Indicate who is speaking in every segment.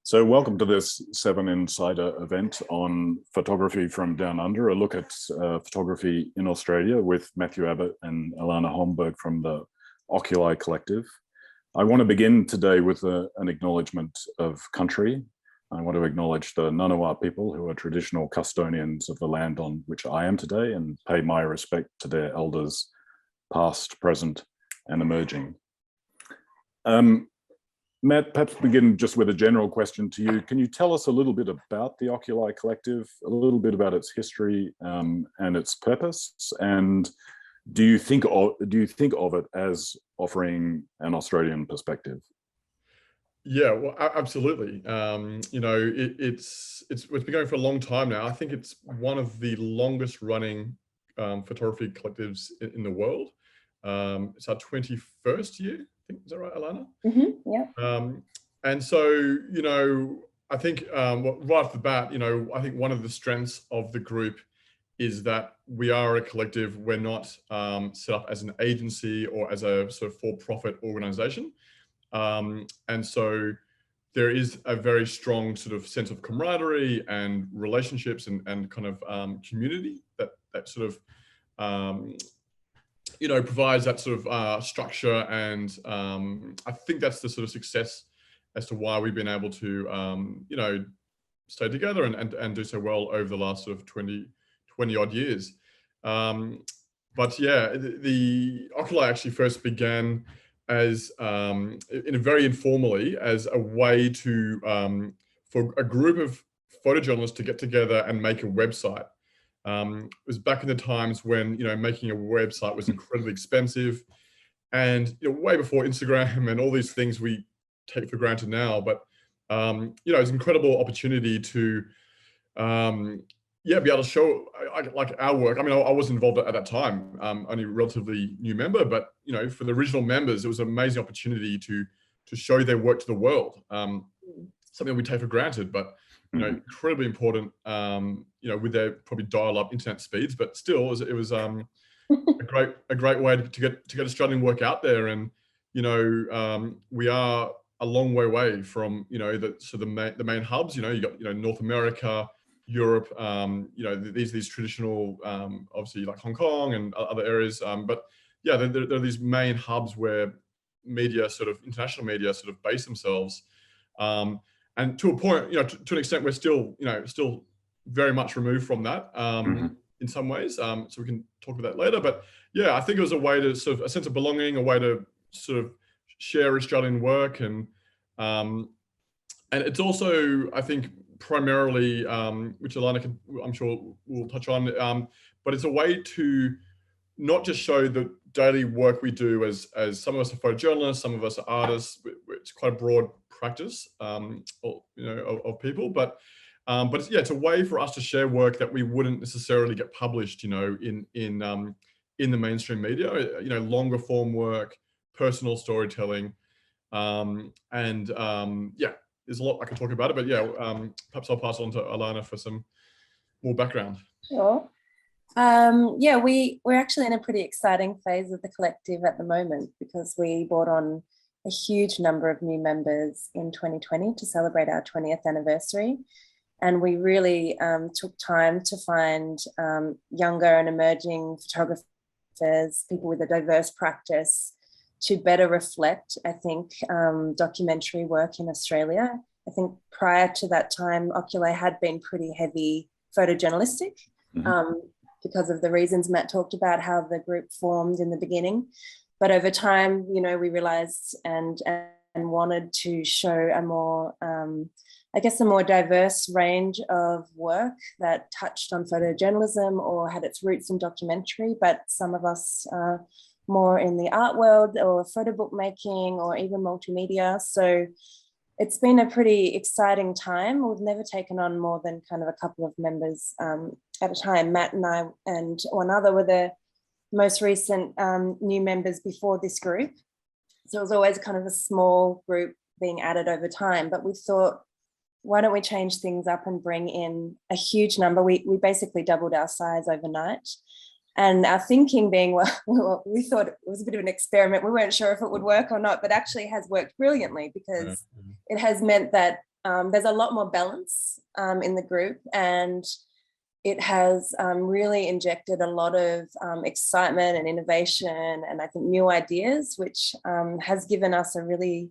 Speaker 1: So welcome to this Seven Insider event on photography from down under, a look at photography in Australia with Matthew Abbott and Alana Holmberg from the Oculi collective. I want to begin today with an acknowledgement of country. I want to acknowledge the Ngunnawal people, who are traditional custodians of the land on which I am today, and pay my respect to their elders, past, present, and emerging. Matt, perhaps begin just with a general question to you. Can you tell us a little bit about the Oculi Collective, a little bit about its history and its purpose? And do you think of it as offering an Australian perspective?
Speaker 2: Yeah, well, absolutely. You know, it's been going for a long time now. I think it's one of the longest running photography collectives in the world. It's our 21st year. Is that right, Alana?
Speaker 3: Mm-hmm, yeah.
Speaker 2: And so, you know, I think right off the bat, you know, I think one of the strengths of the group is that we are a collective. We're not set up as an agency or as a sort of for-profit organization. And so there is a very strong sort of sense of camaraderie and relationships and kind of community that sort of you know, provides that sort of structure, and I think that's the sort of success as to why we've been able to, you know, stay together and do so well over the last sort of 20 odd years. But yeah, the Oculi actually first began as, in a very informally, as a way to, for a group of photojournalists to get together and make a website. It was back in the times when, you know, making a website was incredibly expensive, and, you know, way before Instagram and all these things we take for granted now. But you know, it's an incredible opportunity to yeah, be able to show like our work. I mean, I wasn't involved at that time, only a relatively new member, but, you know, for the original members, it was an amazing opportunity to show their work to the world. Something we take for granted, but, you know, incredibly important, you know, with their probably dial-up internet speeds, but still it was a great way to get Australian work out there. And, you know, we are a long way away from, you know, the main hubs. You know, you got, you know, North America, Europe, you know, these traditional, obviously like Hong Kong and other areas. But yeah, there are these main hubs where media, sort of international media, sort of base themselves. And to a point, you know, to an extent, we're still, you know, still very much removed from that in some ways. So we can talk about that later. But yeah, I think it was a way to sort of a sense of belonging, a way to sort of share Australian work, and it's also, I think, primarily, which Alana can, I'm sure we'll touch on, but it's a way to not just show the daily work we do as some of us are photojournalists, some of us are artists. It's quite a broad practice, you know, of people, but it's, yeah, it's a way for us to share work that we wouldn't necessarily get published, you know, in the mainstream media. You know, longer form work, personal storytelling, yeah, there's a lot I can talk about it, but yeah, perhaps I'll pass on to Alana for some more background.
Speaker 3: Sure. Yeah, we're actually in a pretty exciting phase of the collective at the moment, because we brought on a huge number of new members in 2020 to celebrate our 20th anniversary. And we really took time to find younger and emerging photographers, people with a diverse practice, to better reflect, I think, documentary work in Australia. I think prior to that time, Oculi had been pretty heavy photojournalistic, because of the reasons Matt talked about, how the group formed in the beginning. But over time, you know, we realized and wanted to show a more, I guess, a more diverse range of work that touched on photojournalism or had its roots in documentary. But some of us more in the art world or photo book making or even multimedia. So it's been a pretty exciting time. We've never taken on more than kind of a couple of members at a time. Matt and I and one other were the most recent new members before this group. So it was always kind of a small group being added over time, but we thought, why don't we change things up and bring in a huge number? We basically doubled our size overnight. And our thinking being, well, we thought it was a bit of an experiment. We weren't sure if it would work or not, but actually it has worked brilliantly because it has meant that there's a lot more balance in the group, and it has really injected a lot of excitement and innovation and I think new ideas, which has given us a really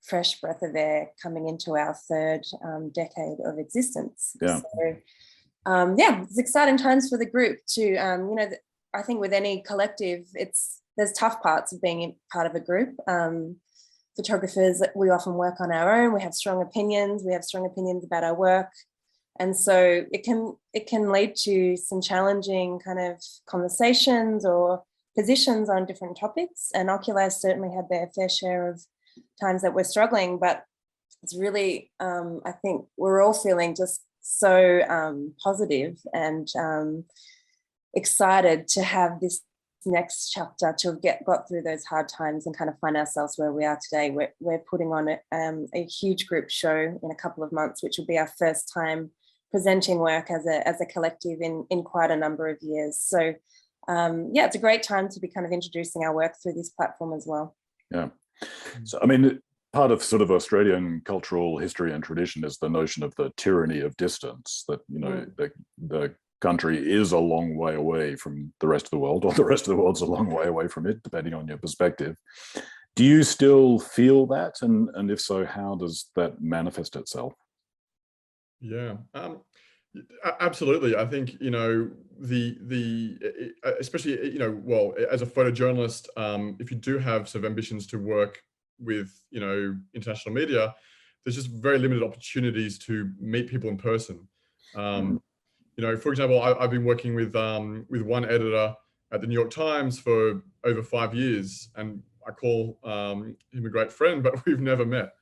Speaker 3: fresh breath of air coming into our third decade of existence.
Speaker 1: Yeah. So,
Speaker 3: it's exciting times for the group to, I think with any collective, there's tough parts of being part of a group. Photographers, we often work on our own. We have strong opinions. We have strong opinions about our work. And so it can lead to some challenging kind of conversations or positions on different topics. And Oculi certainly had their fair share of times that we're struggling, but it's really, I think we're all feeling just so positive and excited to have this next chapter, to have got through those hard times and kind of find ourselves where we are today. We're putting on a huge group show in a couple of months, which will be our first time presenting work as a collective in quite a number of years. So it's a great time to be kind of introducing our work through this platform as well.
Speaker 1: Yeah. So, I mean, part of sort of Australian cultural history and tradition is the notion of the tyranny of distance, that, you know, the country is a long way away from the rest of the world, or the rest of the world's a long way away from it, depending on your perspective. Do you still feel that? And if so, how does that manifest itself?
Speaker 2: Yeah, absolutely. I think, you know, especially, you know, well, as a photojournalist, if you do have sort of ambitions to work with, you know, international media, there's just very limited opportunities to meet people in person. You know, for example, I've been working with one editor at the New York Times for over 5 years, and I call him a great friend, but we've never met.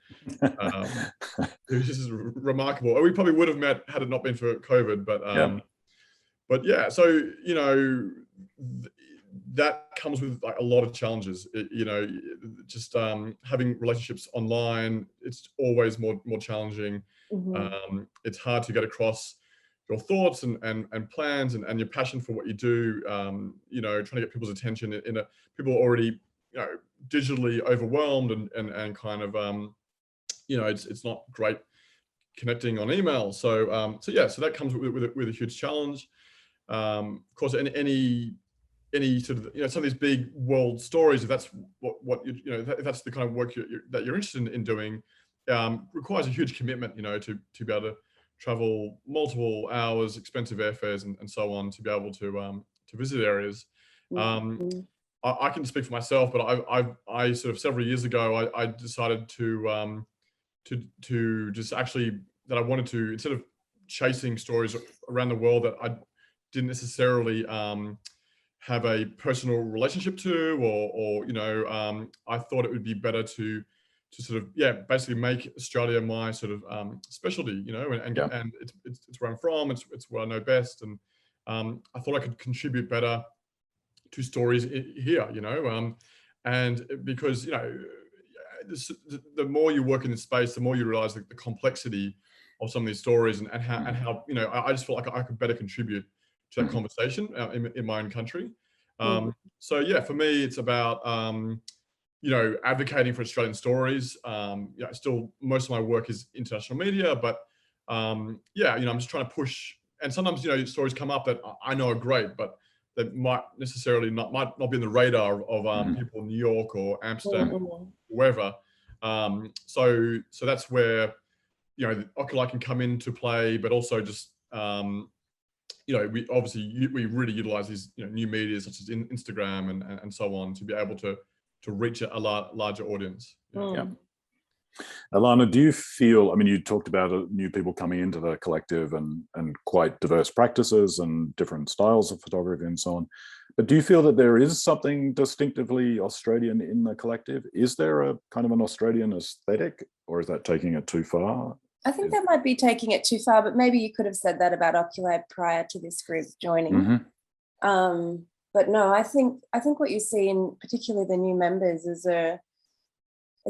Speaker 2: It was just remarkable. We probably would have met had it not been for COVID, but yeah. So, you know, that comes with like a lot of challenges. You know, just having relationships online, it's always more challenging. It's hard to get across your thoughts and plans and your passion for what you do. You know, trying to get people's attention people are already, you know, digitally overwhelmed and kind of you know, it's not great connecting on email. So so that comes with a huge challenge. Of course, any sort of, you know, some of these big world stories, if that's what you know, if that's the kind of work that you're interested in doing, requires a huge commitment, you know, to be able to travel multiple hours, expensive airfares, and so on, to be able to visit areas. I can speak for myself, but I sort of several years ago, I decided to just actually, that I wanted to, instead of chasing stories around the world that I didn't necessarily have a personal relationship to, or you know, I thought it would be better to sort of, basically make Australia my sort of specialty, you know, and it's where I'm from, it's where I know best, and I thought I could contribute better to stories here, you know, and because, you know, the more you work in this space, the more you realize the complexity of some of these stories and how, you know, I just felt like I could better contribute to that conversation in my own country. So yeah, for me, it's about, you know, advocating for Australian stories. You know, still most of my work is international media, but yeah, you know, I'm just trying to push, and sometimes, you know, stories come up that I know are great, but that might not be in the radar of people in New York or Amsterdam, or wherever. So that's where, you know, Oculi can come into play, but also just, you know, we really utilize these, you know, new media such as Instagram and so on, to be able to reach a larger audience.
Speaker 1: Alana, do you feel, I mean, you talked about new people coming into the collective and quite diverse practices and different styles of photography and so on. But do you feel that there is something distinctively Australian in the collective? Is there a kind of an Australian aesthetic, or is that taking it too far?
Speaker 3: I think that might be taking it too far, but maybe you could have said that about Oculi prior to this group joining.
Speaker 1: Mm-hmm.
Speaker 3: But no, I think what you see in particularly the new members is a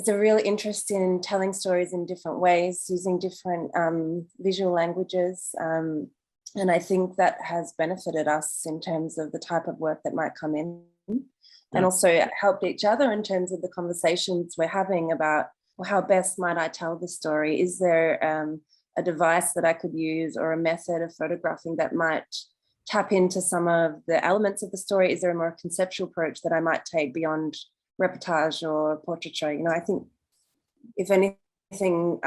Speaker 3: real interest in telling stories in different ways, using different visual languages. And I think that has benefited us in terms of the type of work that might come in, and also helped each other in terms of the conversations we're having about, well, how best might I tell the story? Is there a device that I could use or a method of photographing that might tap into some of the elements of the story? Is there a more conceptual approach that I might take beyond reportage or portraiture? You know, I think if anything,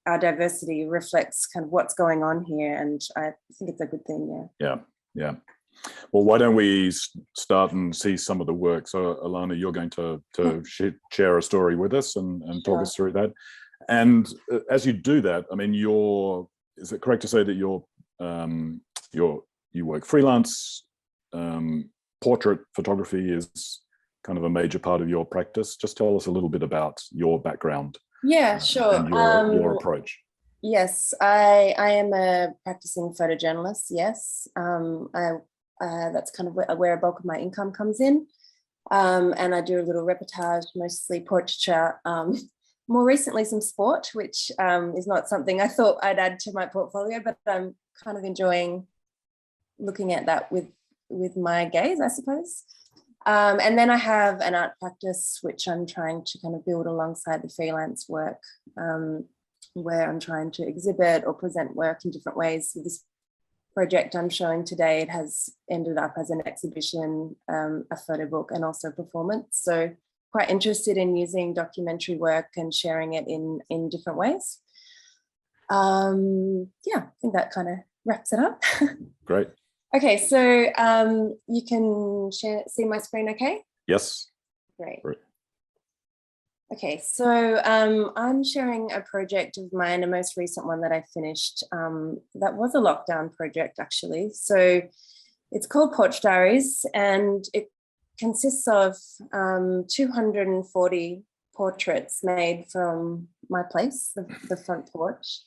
Speaker 3: our diversity reflects kind of what's going on here, and I think it's a good thing.
Speaker 1: Yeah. Well, why don't we start and see some of the work? So, Alana, you're going to share a story with us and talk us through that. And as you do that, I mean, is it correct to say that you work freelance? Portrait photography is kind of a major part of your practice. Just tell us a little bit about your background.
Speaker 3: Yeah, sure.
Speaker 1: And your approach.
Speaker 3: Yes, I am a practicing photojournalist. Yes, that's kind of where a bulk of my income comes in, and I do a little reportage, mostly portraiture. More recently, some sport, which is not something I thought I'd add to my portfolio, but I'm kind of enjoying looking at that with my gaze, I suppose. And then I have an art practice, which I'm trying to kind of build alongside the freelance work, where I'm trying to exhibit or present work in different ways. With this project I'm showing today, it has ended up as an exhibition, a photo book, and also performance. So quite interested in using documentary work and sharing it in different ways. Yeah, I think that kind of wraps it up.
Speaker 1: Great.
Speaker 3: Okay, so you can see my screen okay?
Speaker 1: Yes.
Speaker 3: Great. Okay, so I'm sharing a project of mine, a most recent one that I finished. That was a lockdown project, actually. So it's called Porch Diaries, and it consists of 240 portraits made from my place, the front porch,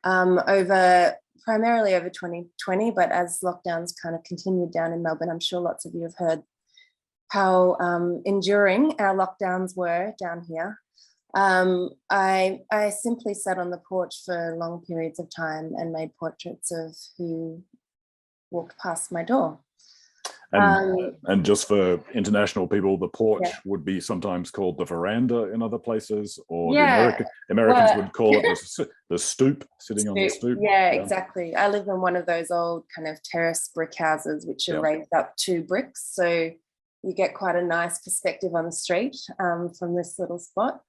Speaker 3: primarily over 2020, but as lockdowns kind of continued down in Melbourne, I'm sure lots of you have heard how enduring our lockdowns were down here. I simply sat on the porch for long periods of time and made portraits of who walked past my door.
Speaker 1: And just for international people, the porch would be sometimes called the veranda in other places, or the Americans would call it the stoop, sitting on the stoop.
Speaker 3: Yeah, exactly. I live in one of those old kind of terrace brick houses, which are raised up to bricks. So you get quite a nice perspective on the street from this little spot.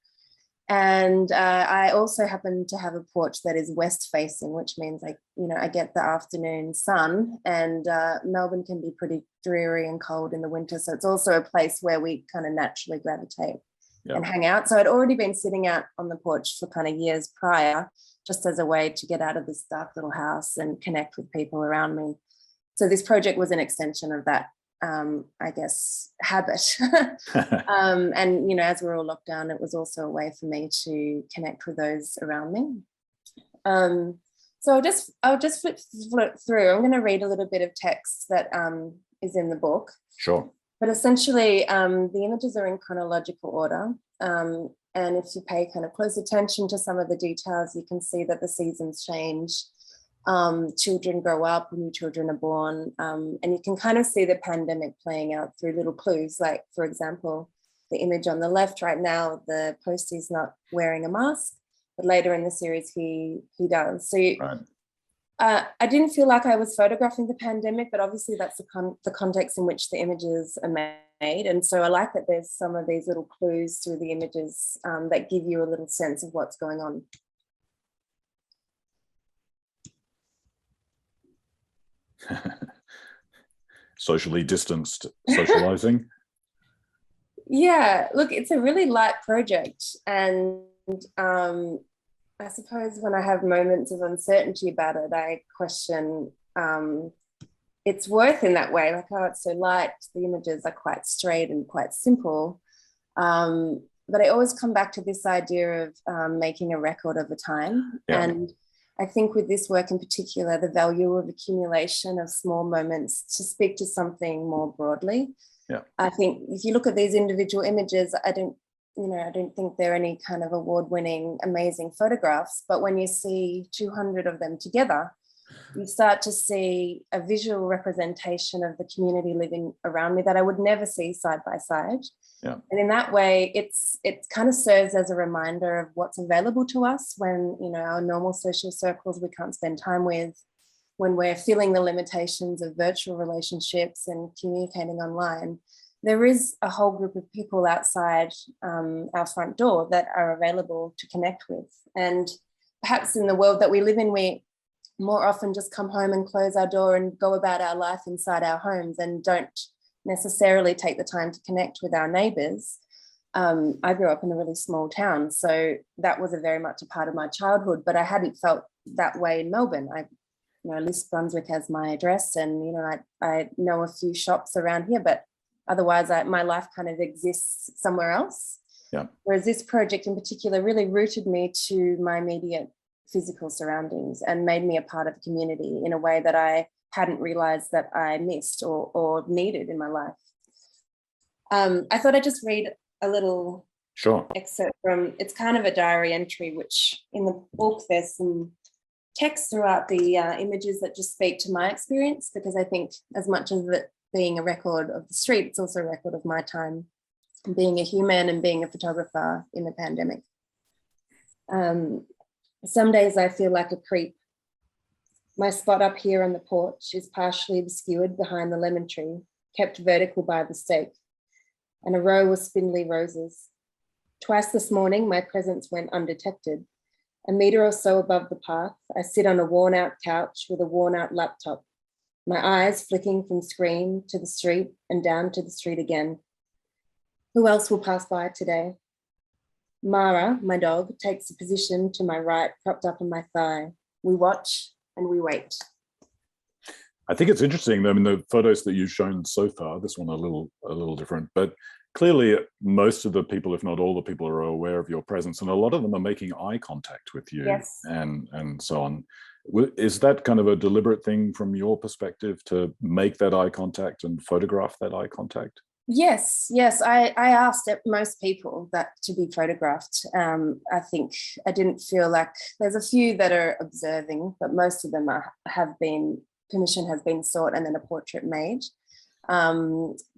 Speaker 3: And I also happen to have a porch that is west facing, which means I get the afternoon sun, and Melbourne can be pretty dreary and cold in the winter. So it's also a place where we kind of naturally gravitate and hang out. So I'd already been sitting out on the porch for kind of years prior, just as a way to get out of this dark little house and connect with people around me. So this project was an extension of that, I guess, habit. And, as we're all locked down, it was also a way for me to connect with those around me. So I'll just flip through. I'm going to read a little bit of text that is in the book.
Speaker 1: Sure.
Speaker 3: But essentially, the images are in chronological order. And if you pay kind of close attention to some of the details, you can see that the seasons change. Children grow up, new children are born, and you can kind of see the pandemic playing out through little clues. Like, for example, the image on the left right now, the postie's not wearing a mask, but later in the series he does. So I didn't feel like I was photographing the pandemic, but obviously that's the context in which the images are made. And so I like that there's some of these little clues through the images that give you a little sense of what's going on.
Speaker 1: Socially distanced socializing.
Speaker 3: Yeah, look, it's a really light project, and um, I suppose when I have moments of uncertainty about it, I question its worth in that way. Like, oh, it's so light. The images are quite straight and quite simple. But I always come back to this idea of making a record over time.
Speaker 1: Yeah.
Speaker 3: And I think with this work in particular, the value of accumulation of small moments to speak to something more broadly.
Speaker 1: Yeah.
Speaker 3: I think if you look at these individual images, I don't think they're any kind of award-winning, amazing photographs, but when you see 200 of them together, you start to see a visual representation of the community living around me that I would never see side by side.
Speaker 1: Yeah.
Speaker 3: And in that way, it kind of serves as a reminder of what's available to us when, our normal social circles we can't spend time with, when we're feeling the limitations of virtual relationships and communicating online. There is a whole group of people outside our front door that are available to connect with. And perhaps in the world that we live in, we more often just come home and close our door and go about our life inside our homes and don't necessarily take the time to connect with our neighbours. I grew up in a really small town, so that was very much a part of my childhood, but I hadn't felt that way in Melbourne. East Brunswick has my address, and I know a few shops around here, but otherwise my life kind of exists somewhere else.
Speaker 1: Yeah.
Speaker 3: Whereas this project in particular really rooted me to my immediate physical surroundings and made me a part of the community in a way that I hadn't realized that I missed or needed in my life. I thought I'd just read a little excerpt from, it's kind of a diary entry, which in the book there's some text throughout the images that just speak to my experience, because I think as much as it being a record of the street, it's also a record of my time being a human and being a photographer in the pandemic. Some days I feel like a creep. My spot up here on the porch is partially obscured behind the lemon tree, kept vertical by the stake, and a row of spindly roses. Twice this morning, my presence went undetected. A metre or so above the path, I sit on a worn-out couch with a worn-out laptop, my eyes flicking from screen to the street and down to the street again. Who else will pass by today? Mara, my dog, takes a position to my right, propped up on my thigh. We watch and we wait.
Speaker 1: I think it's interesting. I mean, the photos that you've shown so far, this one a little different, but clearly most of the people, if not all the people, are aware of your presence, and a lot of them are making eye contact with you.
Speaker 3: Yes.
Speaker 1: and so on. Is that kind of a deliberate thing from your perspective to make that eye contact and photograph that eye contact?
Speaker 3: Yes. I asked most people that to be photographed. I think I didn't feel like, there's a few that are observing, but most of them permission has been sought and then a portrait made,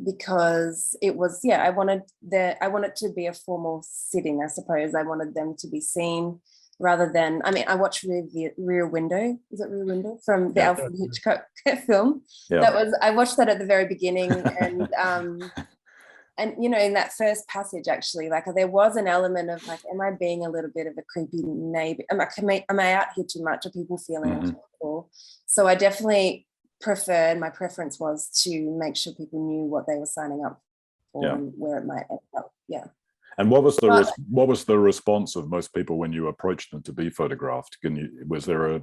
Speaker 3: because it was, I wanted it to be a formal sitting, I suppose. I wanted them to be seen rather than, I watched Rear Window. Is it Rear Window from the Alfred Hitchcock film?
Speaker 1: Yeah.
Speaker 3: I watched that at the very beginning, and and in that first passage, actually, like there was an element of like, am I being a little bit of a creepy neighbor? Am I out here too much? Are people feeling uncomfortable? So I definitely my preference was to make sure people knew what they were signing up for and where it might end up. Yeah.
Speaker 1: And what was the response of most people when you approached them to be photographed? Was there a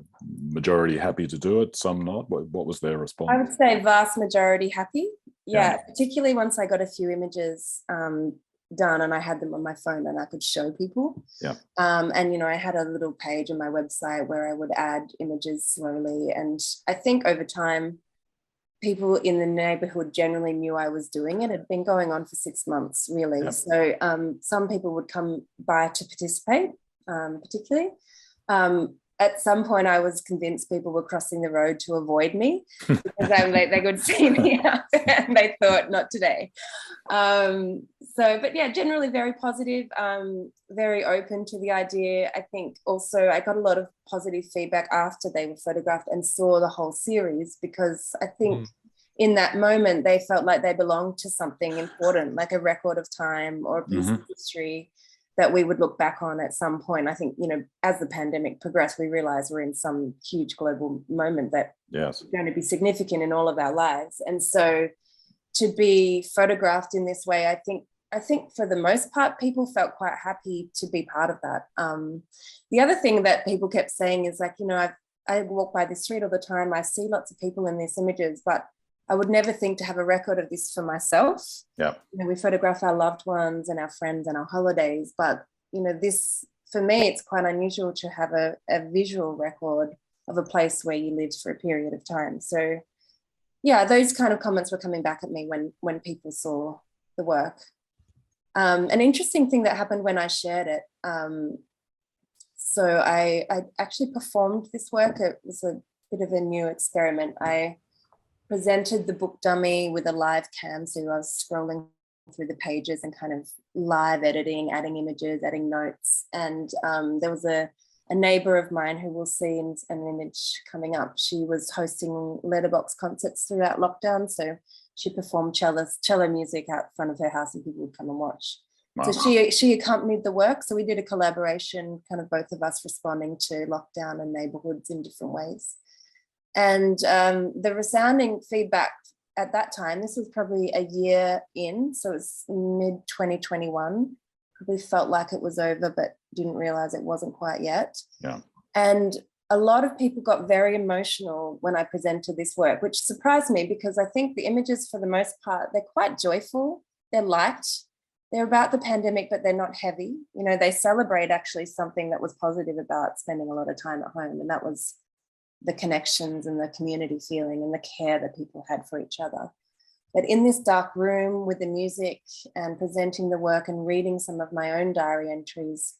Speaker 1: majority happy to do it, some not? What was their response?
Speaker 3: I would say vast majority happy. Yeah, particularly once I got a few images done and I had them on my phone and I could show people.
Speaker 1: Yeah.
Speaker 3: And I had a little page on my website where I would add images slowly. And I think over time, people in the neighborhood generally knew I was doing it. It had been going on for 6 months, really. Yep. So some people would come by to participate, particularly. At some point, I was convinced people were crossing the road to avoid me because they could see me out there and they thought, not today. But yeah, generally very positive, very open to the idea. I think also I got a lot of positive feedback after they were photographed and saw the whole series, because I think in that moment, they felt like they belonged to something important, like a record of time or a piece of history that we would look back on at some point. I think, as the pandemic progressed, we realized we're in some huge global moment that is going to be significant in all of our lives. And so to be photographed in this way, I think I think for the most part, people felt quite happy to be part of that. The other thing that people kept saying is like, I walk by the street all the time. I see lots of people in these images, but I would never think to have a record of this for myself.
Speaker 1: Yeah.
Speaker 3: We photograph our loved ones and our friends and our holidays, but this, for me, it's quite unusual to have a visual record of a place where you lived for a period of time. So yeah, those kind of comments were coming back at me when people saw the work. An interesting thing that happened when I shared it. So I actually performed this work. It was a bit of a new experiment. I presented the book dummy with a live cam. So I was scrolling through the pages and kind of live editing, adding images, adding notes. And there was a neighbor of mine who will see in an image coming up. She was hosting letterbox concerts throughout lockdown. So she performed cello music out front of her house and people would come and watch. Wow. So she accompanied the work. So we did a collaboration, kind of both of us responding to lockdown and neighborhoods in different ways. And the resounding feedback at that time, this was probably a year in, so it's mid-2021, probably felt like it was over, but didn't realize it wasn't quite yet.
Speaker 1: Yeah.
Speaker 3: And a lot of people got very emotional when I presented this work, which surprised me because I think the images, for the most part, they're quite joyful, they're light, they're about the pandemic, but they're not heavy. They celebrate actually something that was positive about spending a lot of time at home, and that was the connections and the community feeling and the care that people had for each other. But in this dark room with the music and presenting the work and reading some of my own diary entries,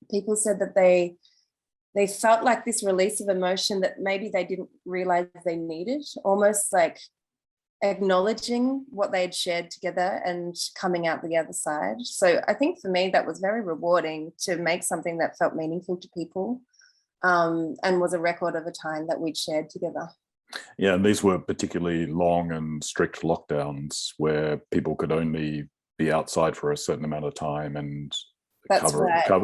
Speaker 3: people said that they felt like this release of emotion that maybe they didn't realize they needed, almost like acknowledging what they had shared together and coming out the other side. So I think for me, that was very rewarding to make something that felt meaningful to people. And was a record of a time that we'd shared together.
Speaker 1: Yeah, and these were particularly long and strict lockdowns where people could only be outside for a certain amount of time and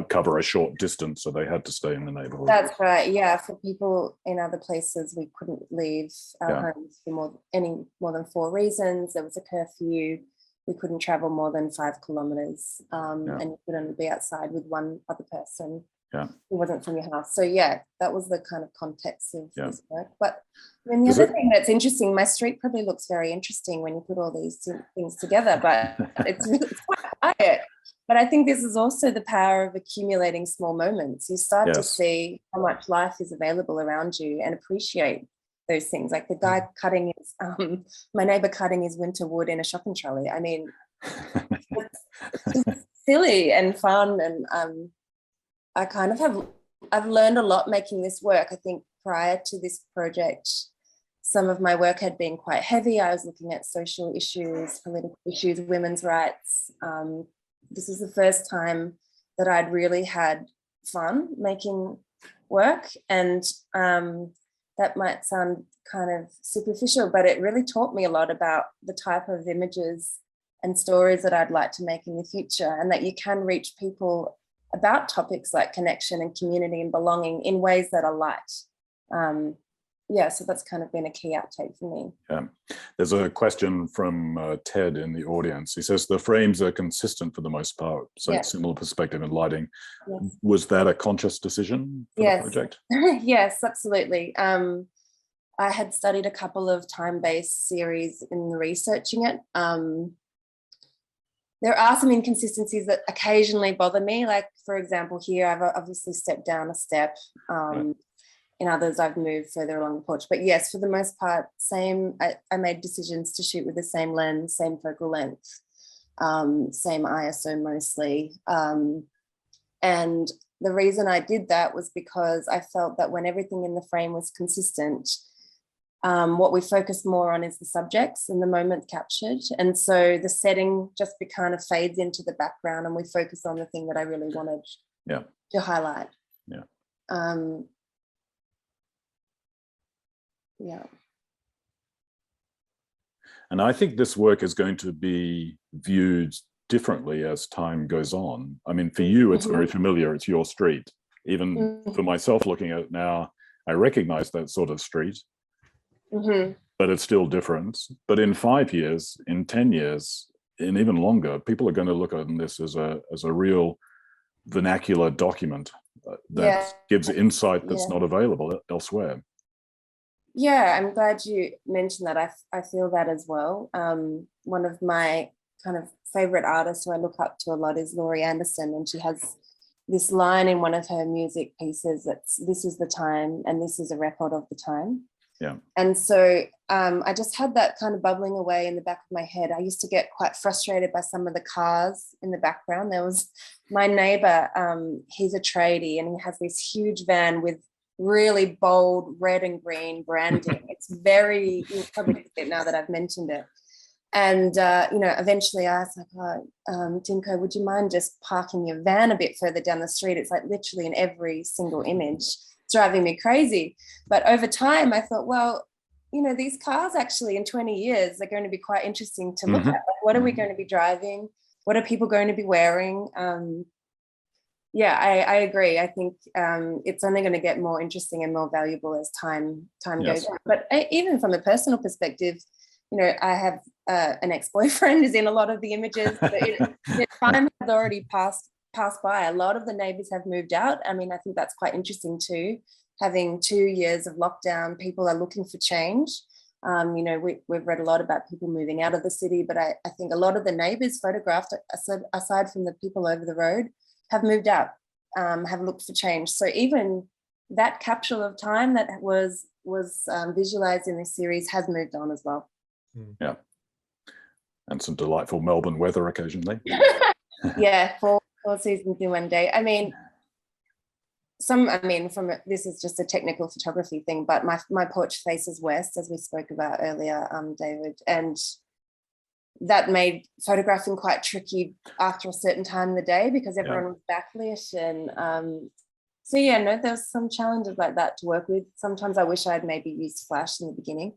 Speaker 1: cover a short distance, so they had to stay in the neighborhood.
Speaker 3: That's right, yeah. For people in other places, we couldn't leave our homes for any more than 4 reasons. There was a curfew. We couldn't travel more than 5 kilometers, and you could only be outside with one other person. Yeah, it wasn't from your house. So yeah, that was the kind of context of this work. But the other thing that's interesting, my street probably looks very interesting when you put all these things together, but it's quite quiet. But I think this is also the power of accumulating small moments. You start to see how much life is available around you and appreciate those things. Like the guy cutting his, my neighbor cutting his winter wood in a shopping trolley. I mean, it's just silly and fun, and I kind of I've learned a lot making this work. I think prior to this project, some of my work had been quite heavy. I was looking at social issues, political issues, women's rights. This is the first time that I'd really had fun making work. And that might sound kind of superficial, but it really taught me a lot about the type of images and stories that I'd like to make in the future, and that you can reach people about topics like connection and community and belonging in ways that are light. So that's kind of been a key outtake for me.
Speaker 1: Yeah, there's a question from Ted in the audience. He says the frames are consistent for the most part, so similar perspective and lighting. Yes. Was that a conscious decision for the project?
Speaker 3: Yes, absolutely. I had studied a couple of time-based series in researching it. There are some inconsistencies that occasionally bother me. Like, for example, here I've obviously stepped down a step. In others, I've moved further along the porch. But yes, for the most part, same. I made decisions to shoot with the same lens, same focal length, same ISO mostly. And the reason I did that was because I felt that when everything in the frame was consistent, what we focus more on is the subjects and the moment captured. And so the setting just kind of fades into the background and we focus on the thing that I really wanted to highlight.
Speaker 1: Yeah. And I think this work is going to be viewed differently as time goes on. I mean, for you, it's very familiar. It's your street. Even for myself looking at it now, I recognize that sort of street. But it's still different. But in 5 years, in 10 years, and even longer, people are going to look at this as a real vernacular document that gives insight that's not available elsewhere.
Speaker 3: Yeah, I'm glad you mentioned that. I feel that as well. One of my kind of favorite artists who I look up to a lot is Laurie Anderson, and she has this line in one of her music pieces that's, "This is the time, and this is a record of the time."
Speaker 1: Yeah.
Speaker 3: And so I just had that kind of bubbling away in the back of my head. I used to get quite frustrated by some of the cars in the background. There was my neighbor, he's a tradie, and he has this huge van with really bold red and green branding. It's very, you'll probably get it now that I've mentioned it. And, eventually I was like, Dinko, would you mind just parking your van a bit further down the street? It's like literally in every single image. It's driving me crazy. But over time, I thought, well, these cars actually in 20 years are going to be quite interesting to look at. Like, what are we going to be driving? What are people going to be wearing? I agree. I think it's only going to get more interesting and more valuable as time goes on. But even from a personal perspective, I have an ex-boyfriend is in a lot of the images. The time has already passed by. A lot of the neighbours have moved out. I mean, I think that's quite interesting too. Having 2 years of lockdown, people are looking for change. We've read a lot about people moving out of the city, but I think a lot of the neighbours photographed, aside from the people over the road, have moved out, have looked for change. So even that capsule of time that was visualized in this series has moved on as well.
Speaker 1: Yeah. And some delightful Melbourne weather occasionally.
Speaker 3: Yeah, four seasons in one day. I mean, this is just a technical photography thing, but my porch faces west, as we spoke about earlier, David, and that made photographing quite tricky after a certain time of the day because everyone was backlit. And there's some challenges like that to work with. Sometimes I wish I'd maybe used flash in the beginning.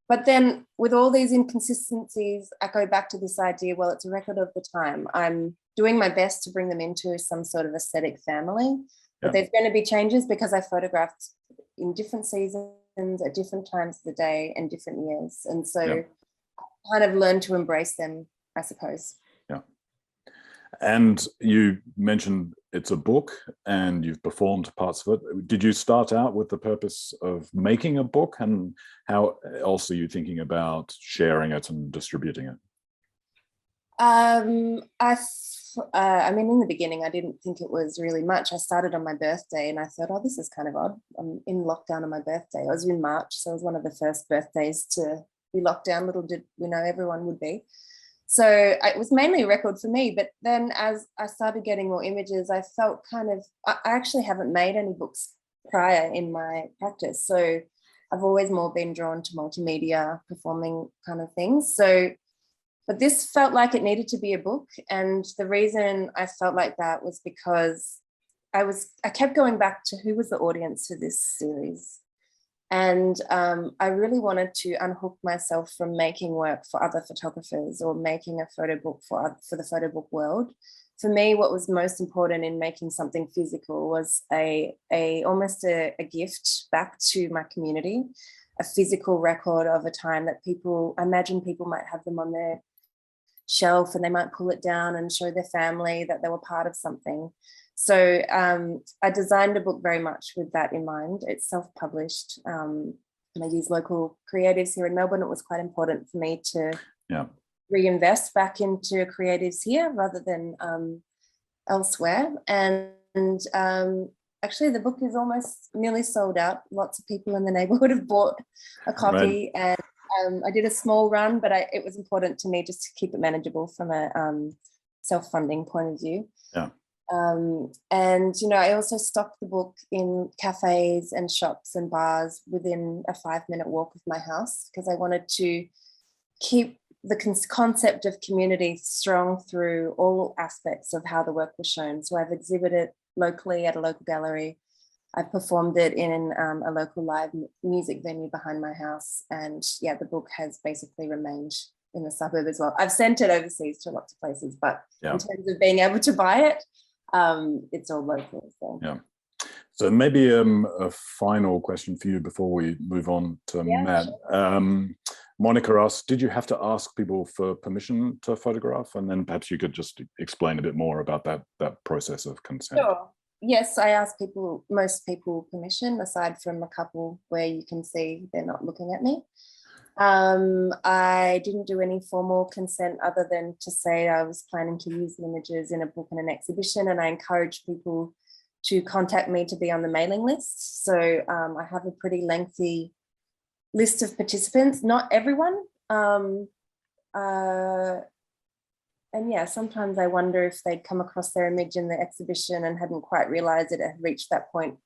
Speaker 3: But then with all these inconsistencies, I go back to this idea, well, it's a record of the time. I'm doing my best to bring them into some sort of aesthetic family, but there's going to be changes because I photographed in different seasons at different times of the day and different years. And so kind of learn to embrace them, I suppose.
Speaker 1: Yeah. And you mentioned it's a book and you've performed parts of it. Did you start out with the purpose of making a book, and how else are you thinking about sharing it and distributing it?
Speaker 3: In the beginning, I didn't think it was really much. I started on my birthday and I thought, oh, this is kind of odd. I'm in lockdown on my birthday. I was in March, so it was one of the first birthdays to be locked down. Little did we know everyone would be. So it was mainly a record for me. But then as I started getting more images, I felt I actually haven't made any books prior in my practice. So I've always more been drawn to multimedia performing kind of things. But this felt like it needed to be a book. And the reason I felt like that was because I kept going back to who was the audience for this series. And I really wanted to unhook myself from making work for other photographers or making a photo book for the photo book world. For me, what was most important in making something physical was almost a gift back to my community, a physical record of a time that people might have them on their shelf and they might pull it down and show their family that they were part of something. So I designed a book very much with that in mind. It's self-published, and I use local creatives here in Melbourne. It was quite important for me to reinvest back into creatives here rather than elsewhere. And actually, the book is almost nearly sold out. Lots of people in the neighbourhood have bought a copy, and I did a small run, but it was important to me just to keep it manageable from a self-funding point of view.
Speaker 1: Yeah.
Speaker 3: And I also stocked the book in cafes and shops and bars within a 5-minute walk of my house because I wanted to keep the concept of community strong through all aspects of how the work was shown. So I've exhibited locally at a local gallery. I've performed it in a local live music venue behind my house. And the book has basically remained in the suburb as well. I've sent it overseas to lots of places, but in terms of being able to buy it, it's all local.
Speaker 1: So maybe a final question for you before we move on to Matt.
Speaker 3: Sure.
Speaker 1: Monica asked, did you have to ask people for permission to photograph? And then perhaps you could just explain a bit more about that process of consent.
Speaker 3: Sure. Yes, I ask most people permission, aside from a couple where you can see they're not looking at me. I didn't do any formal consent other than to say I was planning to use the images in a book and an exhibition, and I encourage people to contact me to be on the mailing list. So I have a pretty lengthy list of participants, not everyone. And yeah, sometimes I wonder if they'd come across their image in the exhibition and hadn't quite realized it had reached that point,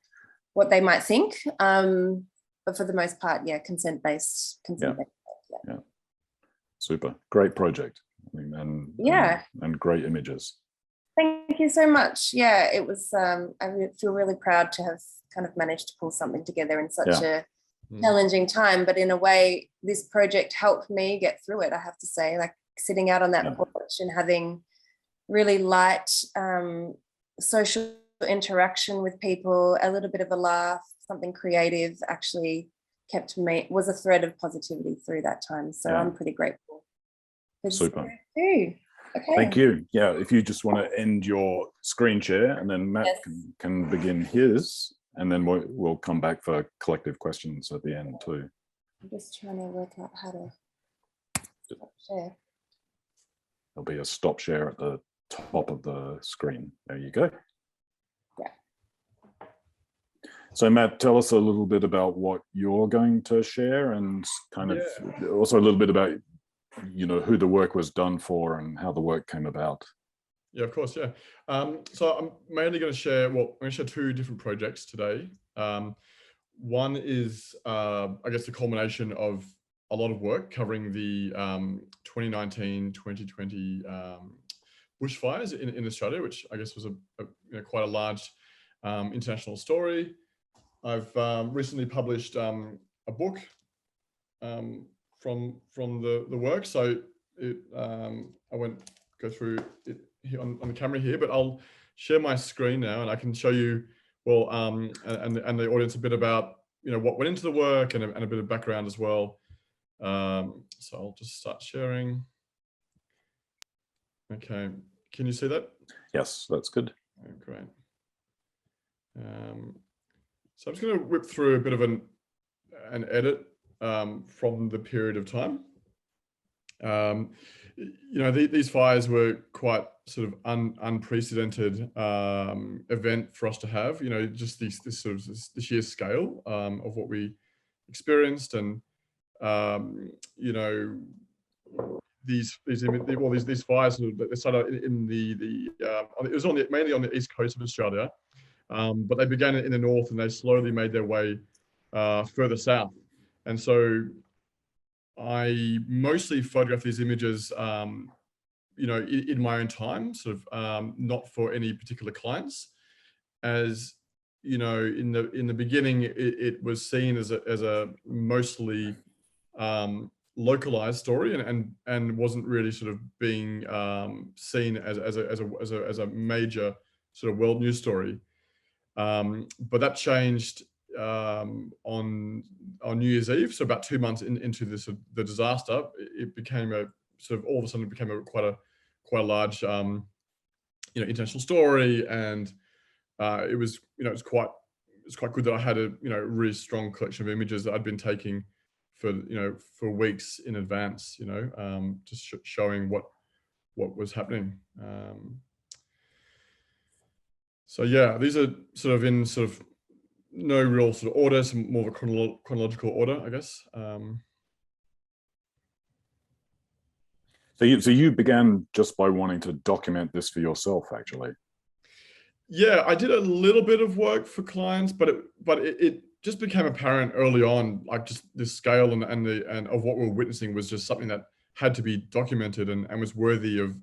Speaker 3: what they might think. But for the most part, yeah, consent-based.
Speaker 1: Yeah. Super. Great project. I mean, and great images.
Speaker 3: Thank you so much. Yeah, it was, I feel really proud to have kind of managed to pull something together in such a challenging time. But in a way, this project helped me get through it, I have to say. Like, sitting out on that porch and having really light social interaction with people, a little bit of a laugh, something creative, actually was a thread of positivity through that time. So I'm pretty grateful.
Speaker 1: Super.
Speaker 3: Okay.
Speaker 1: Thank you. Yeah, if you just want to end your screen share, and then Matt can begin his, and then we'll come back for collective questions at the end too.
Speaker 3: I'm just trying to work out how to share.
Speaker 1: There'll be a stop share at the top of the screen. There you go.
Speaker 3: Yeah.
Speaker 1: So Matt, tell us a little bit about what you're going to share, and kind of also a little bit about, who the work was done for and how the work came about.
Speaker 2: Yeah, of course. Yeah. So I'm mainly going to share, I'm going to share two different projects today. One is, I guess, the culmination of a lot of work covering the 2019-2020 bushfires in Australia, which I guess was quite a large international story. I've recently published a book from the work, so I won't go through it here on the camera here, but I'll share my screen now, and I can show you and the audience a bit about what went into the work and a bit of background as well. So I'll just start sharing. Okay, can you see that?
Speaker 1: Yes, that's good.
Speaker 2: Oh, great. So I'm just going to whip through a bit of an edit from the period of time. These fires were quite sort of unprecedented event for us to have. Just this sheer scale of what we experienced, and these fires, they started in it was mainly on the east coast of Australia, but they began in the north and they slowly made their way further south. And so I mostly photographed these images, in my own time, sort of not for any particular clients. As in the beginning, it was seen as a mostly localized story, and wasn't really sort of being seen as a major sort of world news story. But that changed on New Year's Eve. So about 2 months into the disaster, it became a sort of all of a sudden it became quite a large international story, and it was quite good that I had a really strong collection of images that I'd been taking for weeks in advance, just showing what was happening. So yeah, these are sort of in no real sort of order, some more of a chronological order, I guess.
Speaker 1: So you began just by wanting to document this for yourself, actually.
Speaker 2: Yeah, I did a little bit of work for clients, but it just became apparent early on, like just the scale and of what we were witnessing was just something that had to be documented and was worthy of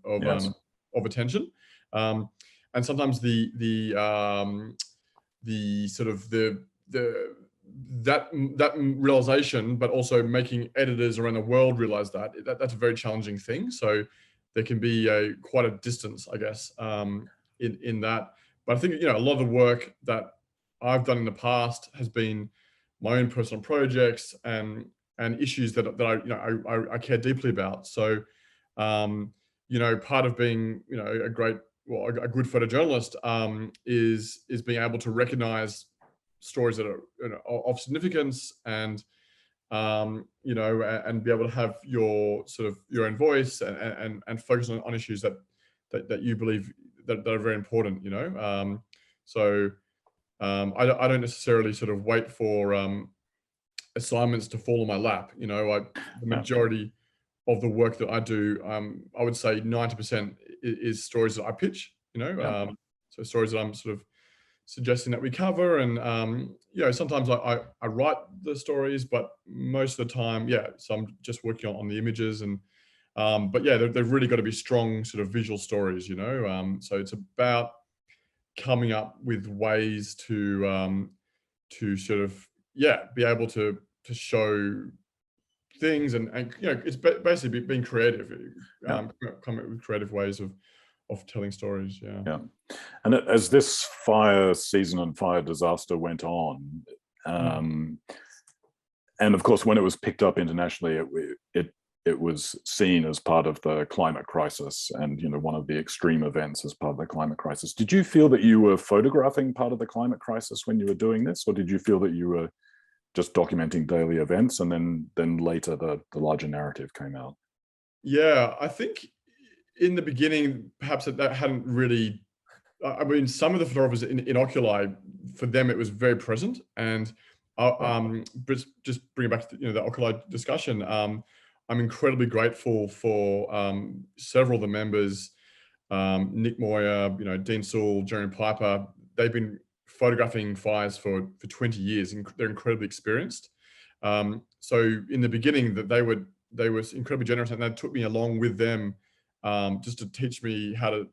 Speaker 2: attention. And sometimes that realization, but also making editors around the world realize that's a very challenging thing. So there can be quite a distance, I guess, in that. But I think a lot of the work that I've done in the past has been my own personal projects, and and issues that I care deeply about. So, part of being a good photojournalist is being able to recognize stories that are of significance, and and be able to have your own voice, and focus on issues that you believe that are very important. I don't necessarily sort of wait for assignments to fall on my lap. The majority of the work that I do, I would say 90% is stories that I pitch. So stories that I'm sort of suggesting that we cover, and sometimes I write the stories, but most of the time, so I'm just working on the images, and but they've really got to be strong sort of visual stories. So it's about coming up with ways to sort of be able to show things, and it's basically being creative, come up with creative ways of telling stories.
Speaker 1: And as this fire season and fire disaster went on, and of course when it was picked up internationally, it was seen as part of the climate crisis, and one of the extreme events as part of the climate crisis. Did you feel that you were photographing part of the climate crisis when you were doing this, or did you feel that you were just documenting daily events, and then later the larger narrative came out?
Speaker 2: I think in the beginning, perhaps that hadn't really. I mean, some of the photographers in Oculi, for them it was very present, and just bring it back to the Oculi discussion. I'm incredibly grateful for several of the members, Nick Moyer, Dean Sewell, Jeremy Piper. They've been photographing fires for 20 years, and they're incredibly experienced. So in the beginning, that they were incredibly generous, and they took me along with them, just to teach me how to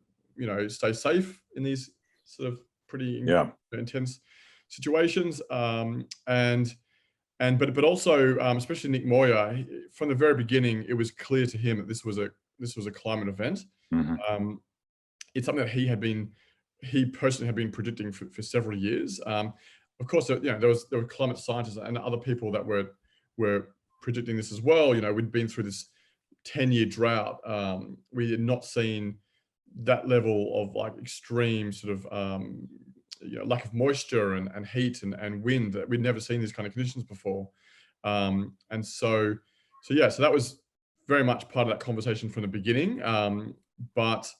Speaker 2: stay safe in these sort of pretty intense situations. But also, especially Nick Moyer, from the very beginning, it was clear to him that this was a climate event.
Speaker 1: Mm-hmm.
Speaker 2: It's something that he personally had been predicting for several years. Of course, there were climate scientists and other people that were predicting this as well. We'd been through this 10-year drought. We had not seen that level of like extreme sort of lack of moisture and heat and wind. That we'd never seen these kind of conditions before. So that was very much part of that conversation from the beginning. But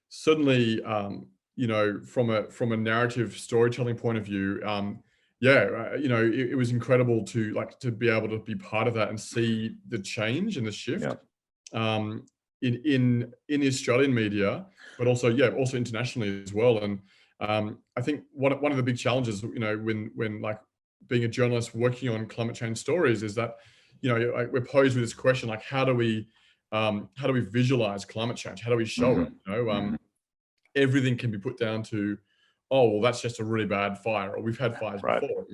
Speaker 2: certainly, from a narrative storytelling point of view, it was incredible to be able to be part of that and see the change and the shift in the Australian media, but also internationally as well. And I think one of the big challenges, when like being a journalist working on climate change stories, is that we're posed with this question, like how do we visualize climate change? How do we show it? Everything can be put down to, oh well, that's just a really bad fire, or we've had fires before.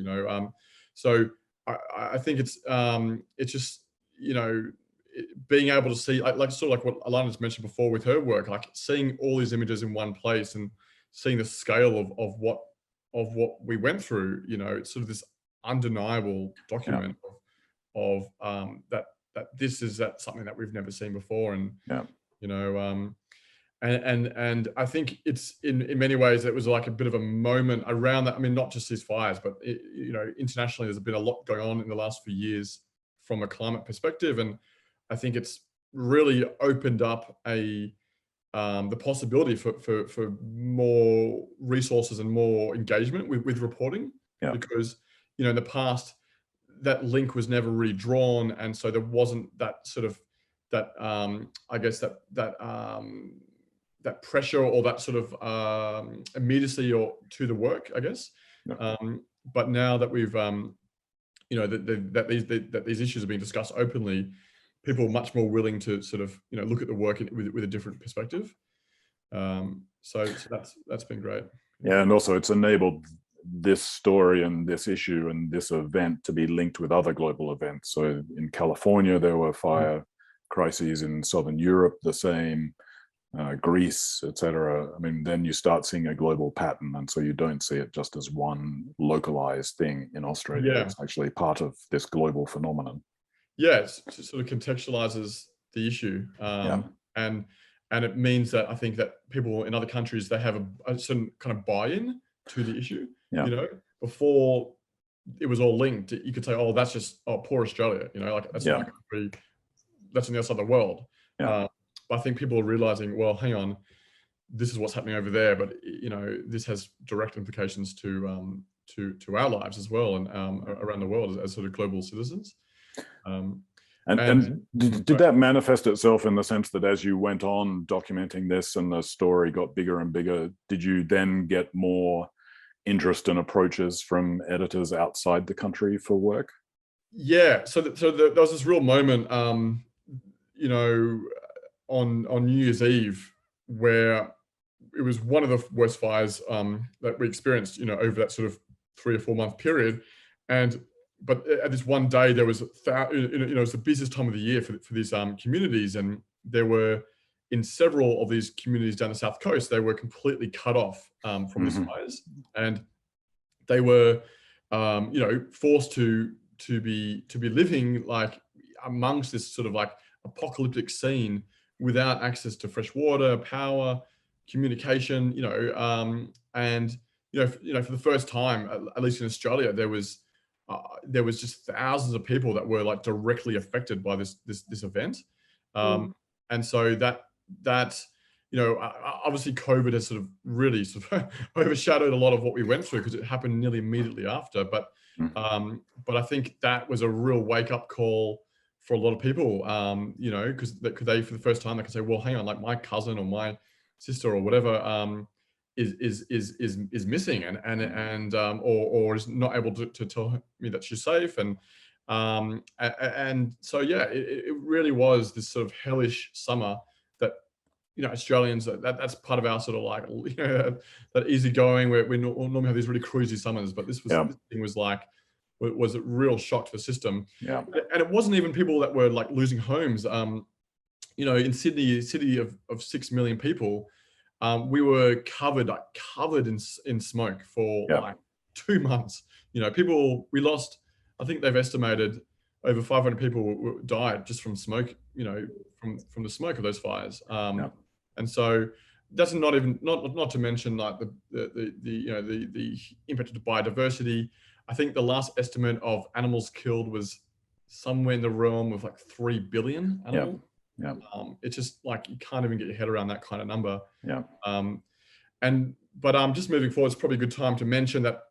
Speaker 2: So I think it's just being able to see like what Alana's mentioned before with her work, like seeing all these images in one place and seeing the scale of what we went through. It's sort of this undeniable document of that this is something that we've never seen before. And and I think it's in many ways it was like a bit of a moment around that. I mean, not just these fires, but internationally there's been a lot going on in the last few years from a climate perspective, and I think it's really opened up the possibility for more resources and more engagement with reporting, because in the past that link was never really drawn, and so there wasn't that sort of I guess that pressure or that sort of immediacy or to the work, I guess. But now that we've that these issues are being discussed openly, people are much more willing to sort of look at the work with a different perspective. So that's been great.
Speaker 1: And also it's enabled this story and this issue and this event to be linked with other global events. So in California there were fire crises, in Southern Europe the same, Greece, etc. I mean, then you start seeing a global pattern, and so you don't see it just as one localized thing in Australia. It's actually part of this global phenomenon.
Speaker 2: Yeah, it sort of contextualizes the issue, and it means that I think that people in other countries, they have a certain kind of buy-in to the issue.
Speaker 1: Yeah.
Speaker 2: You know, before it was all linked, you could say, "Oh, that's just poor Australia." You know, like that's not a country, that's on the other side of the world.
Speaker 1: Yeah.
Speaker 2: But I think people are realizing, well, hang on, this is what's happening over there, but you know, this has direct implications to our lives as well, and around the world as sort of global citizens.
Speaker 1: And did that manifest itself in the sense that as you went on documenting this and the story got bigger and bigger, did you then get more interest and approaches from editors outside the country for work?
Speaker 2: Yeah, so there was this real moment, you know, on New Year's Eve, where it was one of the worst fires that we experienced, you know, over that sort of 3 or 4 month period, but at this one day there was it was the busiest time of the year for these communities, and there were, in several of these communities down the south coast, they were completely cut off from these fires, and they were you know, forced to be living like amongst this sort of like apocalyptic scene without access to fresh water, power, communication, you know, and you know, for the first time, at least in Australia, there was just thousands of people that were like directly affected by this event, and so that you know, obviously COVID has sort of really sort of overshadowed a lot of what we went through because it happened nearly immediately after. But I think that was a real wake up call for a lot of people, you know, because they for the first time they can say, well, hang on, like my cousin or my sister or whatever is missing or is not able to tell me that she's safe, and so yeah, it really was this sort of hellish summer that, you know, Australians, that's part of our sort of like, you know, that easygoing where we normally have these really cruisy summers, but this thing was like, was a real shock to the system.
Speaker 1: Yeah.
Speaker 2: And it wasn't even people that were like losing homes. You know, in Sydney, a city of 6 million people, we were covered in smoke for like 2 months. You know, we lost, I think they've estimated over 500 people died just from smoke, you know, from the smoke of those fires. And so that's not to mention like the you know, the impact of biodiversity. I think the last estimate of animals killed was somewhere in the realm of like 3 billion animals.
Speaker 1: Yeah.
Speaker 2: It's just like, you can't even get your head around that kind of number.
Speaker 1: Yeah.
Speaker 2: But just moving forward, it's probably a good time to mention that,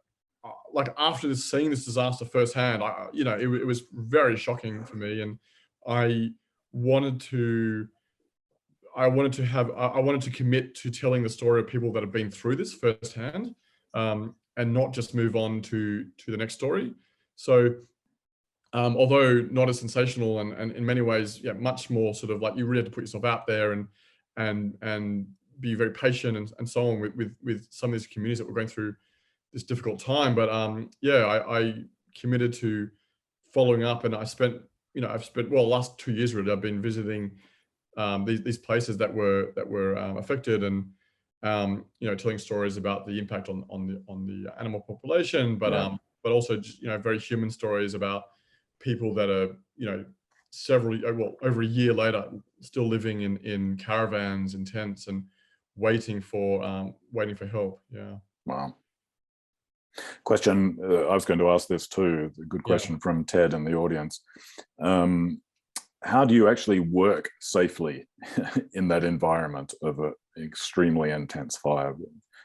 Speaker 2: like after seeing this disaster firsthand, you know, it was very shocking for me, and I wanted to commit to telling the story of people that have been through this firsthand, and not just move on to the next story. So, although not as sensational and in many ways, yeah, much more sort of like, you really had to put yourself out there and be very patient and so on with some of these communities that were going through this difficult time. But yeah, I committed to following up, and I've spent last 2 years really, I've been visiting these places that were affected, and you know, telling stories about the impact on the animal population, but also just, you know, very human stories about people that are, you know, over a year later still living in caravans and tents and waiting for help. Yeah.
Speaker 1: Wow. Question, I was going to ask this too. A good question from Ted in the audience. How do you actually work safely in that environment of an extremely intense fire?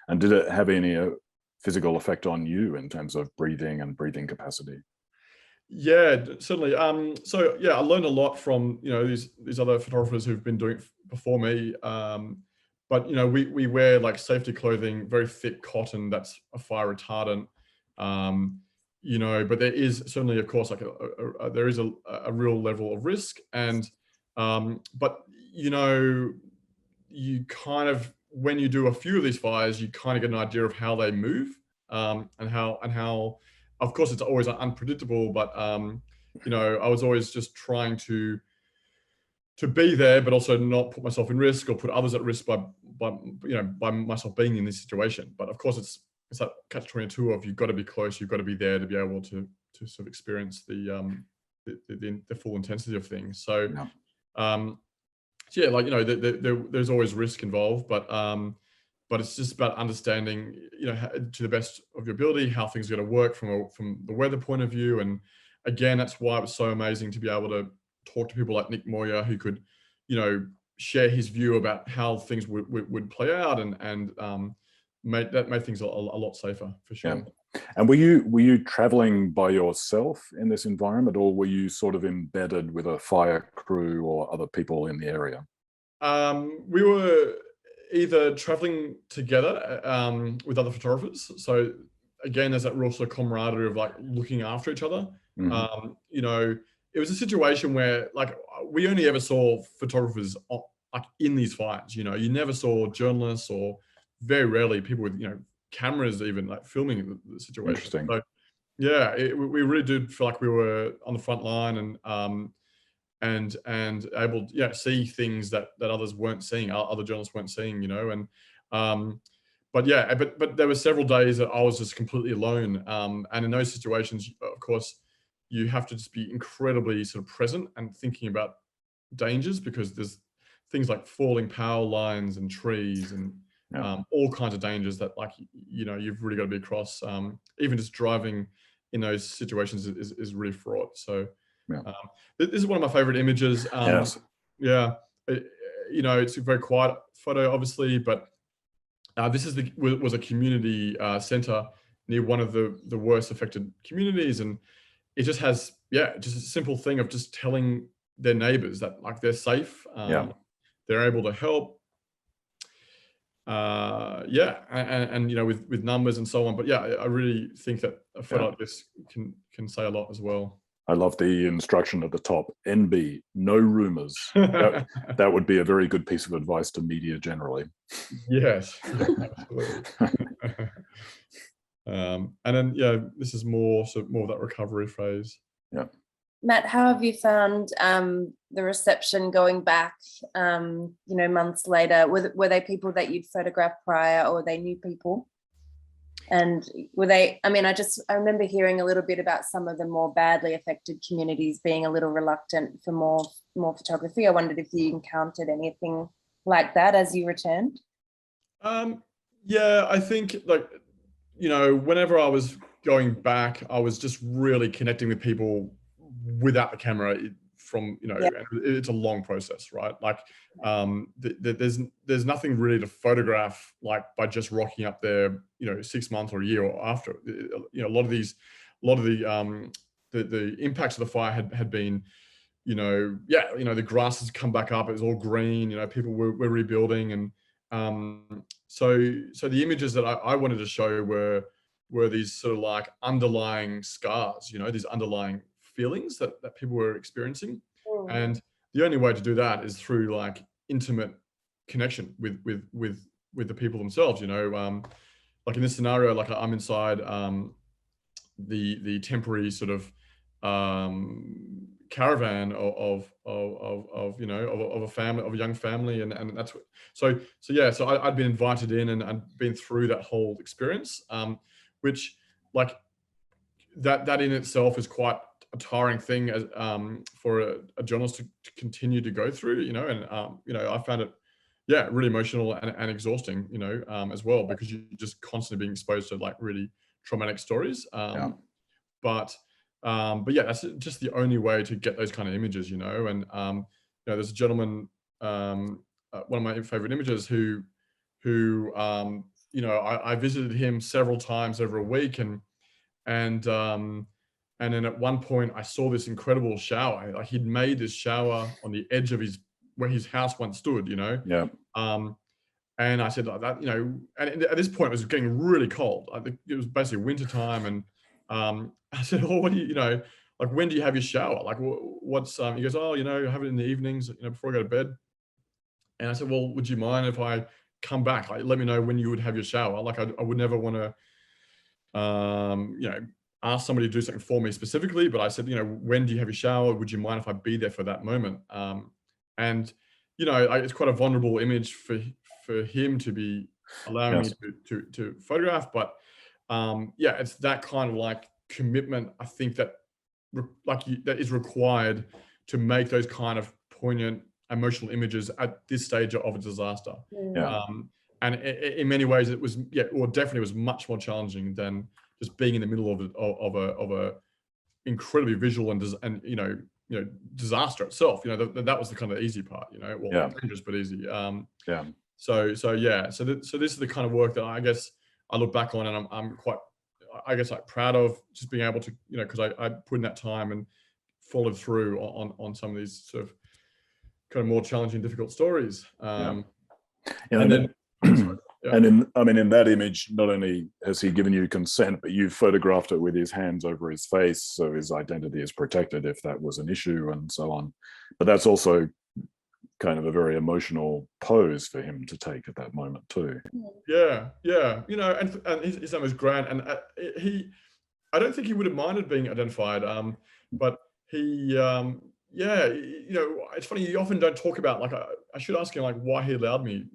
Speaker 1: And did it have any physical effect on you in terms of breathing and breathing capacity?
Speaker 2: Yeah, certainly. So yeah, I learned a lot from, you know, these other photographers who've been doing it before me. But you know, we wear like safety clothing, very thick cotton that's a fire retardant. You know, but there is certainly, of course, like there is a real level of risk, and but you know, you kind of, when you do a few of these fires, you kind of get an idea of how they move, and how, of course, it's always unpredictable, but you know, I was always just trying to be there, but also not put myself in risk or put others at risk by myself being in this situation. But of course, it's that catch-22 of, you've got to be close, you've got to be there to be able to sort of experience the the full intensity of things. So,
Speaker 1: Yeah.
Speaker 2: so yeah, like, you know, there's always risk involved, but it's just about understanding, you know, to the best of your ability, how things are going to work from the weather point of view. And again, that's why it was so amazing to be able to talk to people like Nick Moyer, who could, you know, share his view about how things would play out, and made things a lot safer, for sure.
Speaker 1: Yeah. And were you traveling by yourself in this environment, or were you sort of embedded with a fire crew or other people in the area?
Speaker 2: We were either traveling together with other photographers. So again, there's that real sort of camaraderie of like looking after each other. You know, it was a situation where like we only ever saw photographers like in these fires. You know, you never saw journalists, or very rarely people with, you know, cameras even like filming the situation.
Speaker 1: Interesting.
Speaker 2: So yeah, we really did feel like we were on the front line, and able to see things that others weren't seeing, other journalists weren't seeing, you know. And but yeah, but there were several days that I was just completely alone, and in those situations, of course, you have to just be incredibly sort of present and thinking about dangers, because there's things like falling power lines and trees, and all kinds of dangers that, like, you know, you've really got to be across. Even just driving in those situations is really fraught. So this is one of my favorite images.
Speaker 1: Yes.
Speaker 2: Yeah, you know, it's a very quiet photo, obviously, but this was a community center near one of the worst affected communities, and it just has just a simple thing of just telling their neighbors that, like, they're safe, they're able to help, and you know, with numbers and so on. But yeah, I really think that a photo like this can say a lot as well.
Speaker 1: I love the instruction at the top, NB, no rumors. That would be a very good piece of advice to media generally.
Speaker 2: Yes, absolutely. And then, this is more of that recovery phase.
Speaker 1: Yeah.
Speaker 3: Matt, how have you found the reception going back, you know, months later? Were they people that you'd photographed prior, or were they new people? And were they, I mean, I remember hearing a little bit about some of the more badly affected communities being a little reluctant for more photography. I wondered if you encountered anything like that as you returned.
Speaker 2: Yeah, I think, like, you know, whenever I was going back, I was just really connecting with people without the camera. From, you know, it's a long process, right? Like, there's nothing really to photograph, like, by just rocking up there, you know, 6 months or a year or after. You know, a lot of the impacts of the fire had been, you know, the grass has come back up, it was all green, you know, people were rebuilding. And so the images that I wanted to show were these sort of like underlying scars, you know, these underlying feelings that people were experiencing. And the only way to do that is through, like, intimate connection with the people themselves, you know. Like in this scenario, like, I'm inside the temporary sort of caravan of you know, of a family, of a young family, and that's what, so I'd been invited in, and I'd been through that whole experience, which, like, that in itself is quite a tiring thing as for a journalist to continue to go through, you know. And you know, I found it really emotional and exhausting, you know, as well, because you're just constantly being exposed to, like, really traumatic stories. But yeah, that's just the only way to get those kind of images, you know. And you know, there's a gentleman, one of my favorite images, who you know, I visited him several times over a week, and then at one point I saw this incredible shower. Like, he'd made this shower on the edge of where his house once stood, you know. And I said, like, that, you know, and at this point it was getting really cold. I think it was basically winter time, and I said, "Oh, what do you know, like, when do you have your shower? Like, what's?" He goes, "Oh, you know, I have it in the evenings, you know, before I go to bed." And I said, "Well, would you mind if I come back? Like, let me know when you would have your shower. Like, I would never want to, you know, ask somebody to do something for me specifically, but I said, you know, when do you have your shower? Would you mind if I be there for that moment?" And you know, it's quite a vulnerable image for him to be allowing me to photograph. But it's that kind of, like, commitment, I think, that that is required to make those kind of poignant emotional images at this stage of a disaster.
Speaker 1: Yeah.
Speaker 2: And in many ways, it was definitely was much more challenging than just being in the middle of a incredibly visual and disaster itself. That was the kind of easy part. Dangerous but easy. So this is the kind of work that I guess I look back on, and I'm quite, I guess, like proud of just being able to, because I put in that time and followed through on some of these sort of kind of more challenging, difficult stories. And then.
Speaker 1: And in that image, not only has he given you consent, but you've photographed it with his hands over his face, so his identity is protected if that was an issue and so on. But that's also kind of a very emotional pose for him to take at that moment too.
Speaker 2: Yeah. And his name was Grant, and I don't think he would have minded being identified, but he, it's funny, you often don't talk about, like, I should ask him, like, why he allowed me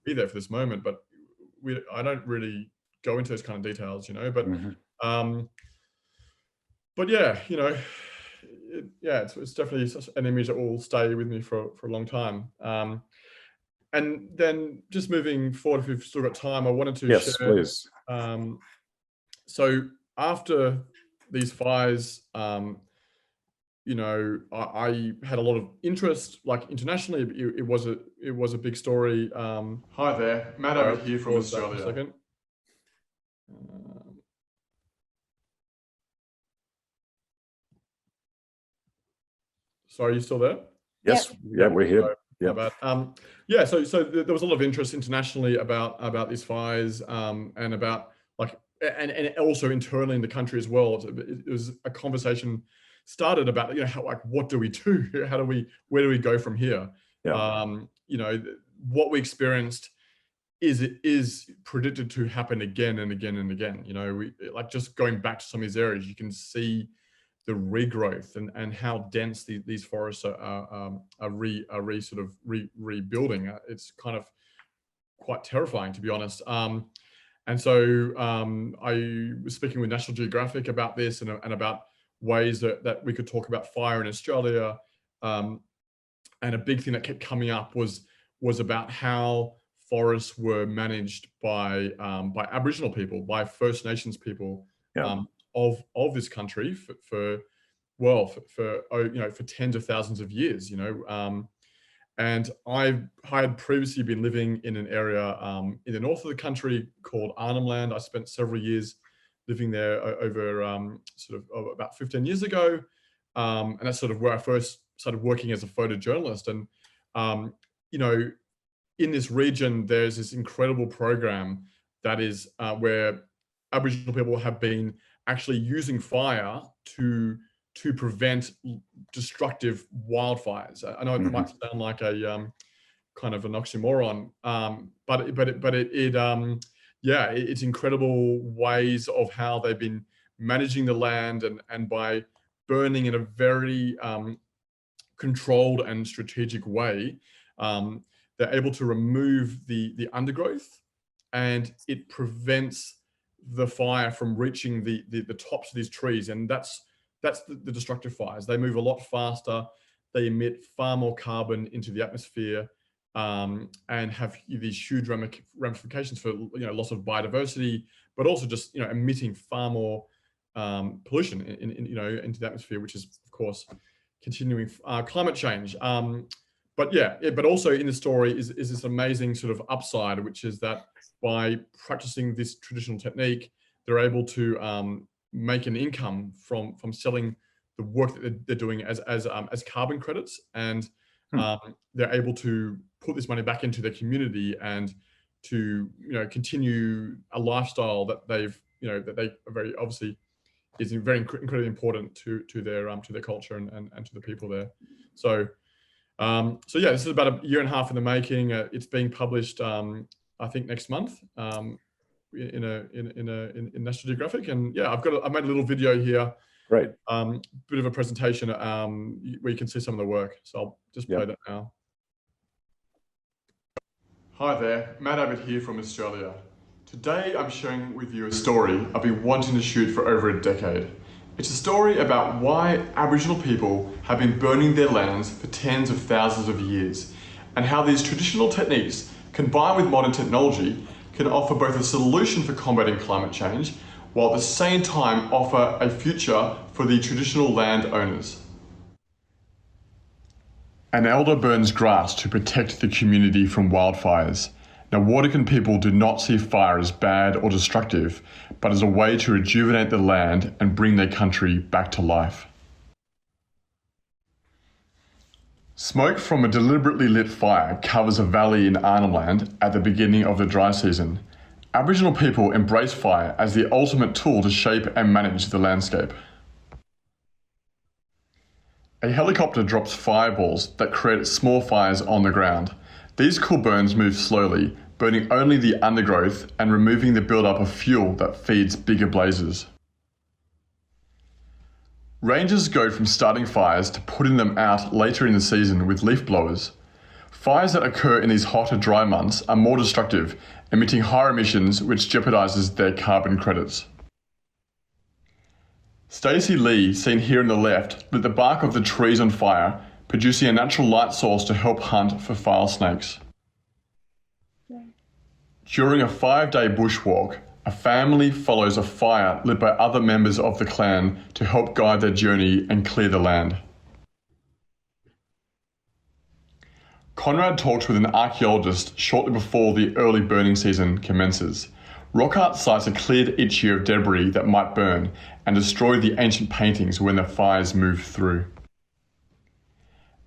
Speaker 2: be there for this moment, but I don't really go into those kind of details, but yeah, it's definitely an image that will stay with me for a long time. And then just moving forward, if we've still got time, I wanted to share.
Speaker 1: Please.
Speaker 2: So after these fires, I had a lot of interest, like internationally. It was a big story. Hi there, Matt Abbott here from Australia. Second. Sorry, are you still there?
Speaker 1: Yes. Yeah, we're here.
Speaker 2: So there was a lot of interest internationally about these fires, and about, like, and also internally in the country as well. It was a conversation started about, what do we do? Where do we go from here? What we experienced is predicted to happen again and again and again. We, like, just going back to some of these areas, you can see the regrowth and how dense these forests are rebuilding. It's kind of quite terrifying, to be honest. And so I was speaking with National Geographic about this and about ways that we could talk about fire in Australia. And a big thing that kept coming up was about how forests were managed by Aboriginal people, by First Nations people of this country for tens of thousands of years. And I had previously been living in an area in the north of the country called Arnhem Land. I spent several years living there over about 15 years ago. And that's sort of where I first started working as a photojournalist. And, in this region, there's this incredible program that is where Aboriginal people have been actually using fire to prevent destructive wildfires. I know it might sound like a kind of an oxymoron, but it's incredible ways of how they've been managing the land, and by burning in a very controlled and strategic way, they're able to remove the undergrowth, and it prevents the fire from reaching the tops of these trees. And that's the destructive fires. They move a lot faster. They emit far more carbon into the atmosphere, and have these huge ramifications for loss of biodiversity, but also just emitting far more pollution into the atmosphere, which is of course continuing climate change. But also in the story is this amazing sort of upside, which is that by practicing this traditional technique, they're able to make an income from selling the work that they're doing as carbon credits, and they're able to put this money back into their community and to continue a lifestyle that they are very obviously is very incredibly important to their culture and to the people there. So this is about a year and a half in the making. It's being published I think next month in National Geographic, and I made a little video here.
Speaker 1: Right.
Speaker 2: Bit of a presentation where you can see some of the work. So I'll just play that now. Hi there, Matt Abbott here from Australia. Today I'm sharing with you a story I've been wanting to shoot for over a decade, It's a story about why Aboriginal people have been burning their lands for tens of thousands of years, and how these traditional techniques, combined with modern technology, can offer both a solution for combating climate change, while at the same time offer a future for the traditional land owners. An elder burns grass to protect the community from wildfires. Now, Wardakan people do not see fire as bad or destructive, but as a way to rejuvenate the land and bring their country back to life. Smoke from a deliberately lit fire covers a valley in Arnhem Land at the beginning of the dry season. Aboriginal people embrace fire as the ultimate tool to shape and manage the landscape. A helicopter drops fireballs that create small fires on the ground. These cool burns move slowly, burning only the undergrowth and removing the buildup of fuel that feeds bigger blazes. Rangers go from starting fires to putting them out later in the season with leaf blowers. Fires that occur in these hotter, dry months are more destructive, emitting higher emissions, which jeopardises their carbon credits. Stacey Lee, seen here on the left, lit the bark of the trees on fire, producing a natural light source to help hunt for file snakes. During a 5-day bushwalk, a family follows a fire lit by other members of the clan to help guide their journey and clear the land. Conrad talks with an archaeologist shortly before the early burning season commences. Rock art sites are cleared each year of debris that might burn and destroy the ancient paintings when the fires move through.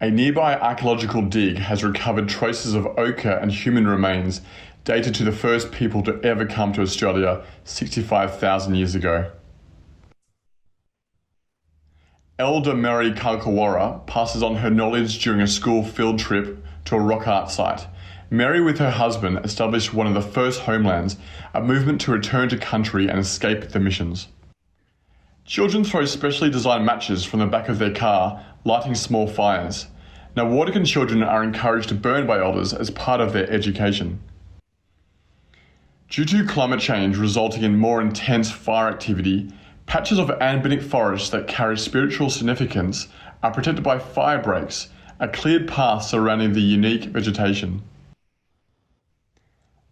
Speaker 2: A nearby archaeological dig has recovered traces of ochre and human remains dated to the first people to ever come to Australia 65,000 years ago. Elder Mary Kalkawara passes on her knowledge during a school field trip to a rock art site. Mary with her husband established one of the first homelands, a movement to return to country and escape the missions. Children throw specially designed matches from the back of their car, lighting small fires. Now, Wardakan children are encouraged to burn by elders as part of their education. Due to climate change resulting in more intense fire activity, patches of ambient forest that carry spiritual significance are protected by fire breaks, a cleared path surrounding the unique vegetation.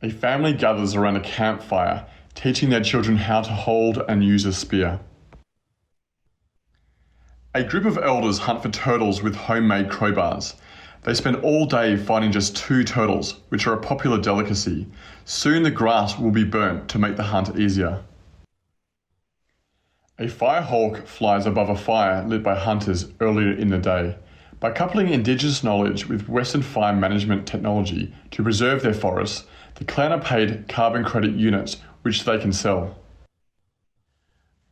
Speaker 2: A family gathers around a campfire, teaching their children how to hold and use a spear. A group of elders hunt for turtles with homemade crowbars. They spend all day finding just 2 turtles, which are a popular delicacy. Soon the grass will be burnt to make the hunt easier. A firehawk flies above a fire lit by hunters earlier in the day. By coupling Indigenous knowledge with Western fire management technology to preserve their forests, the clan are paid carbon credit units which they can sell.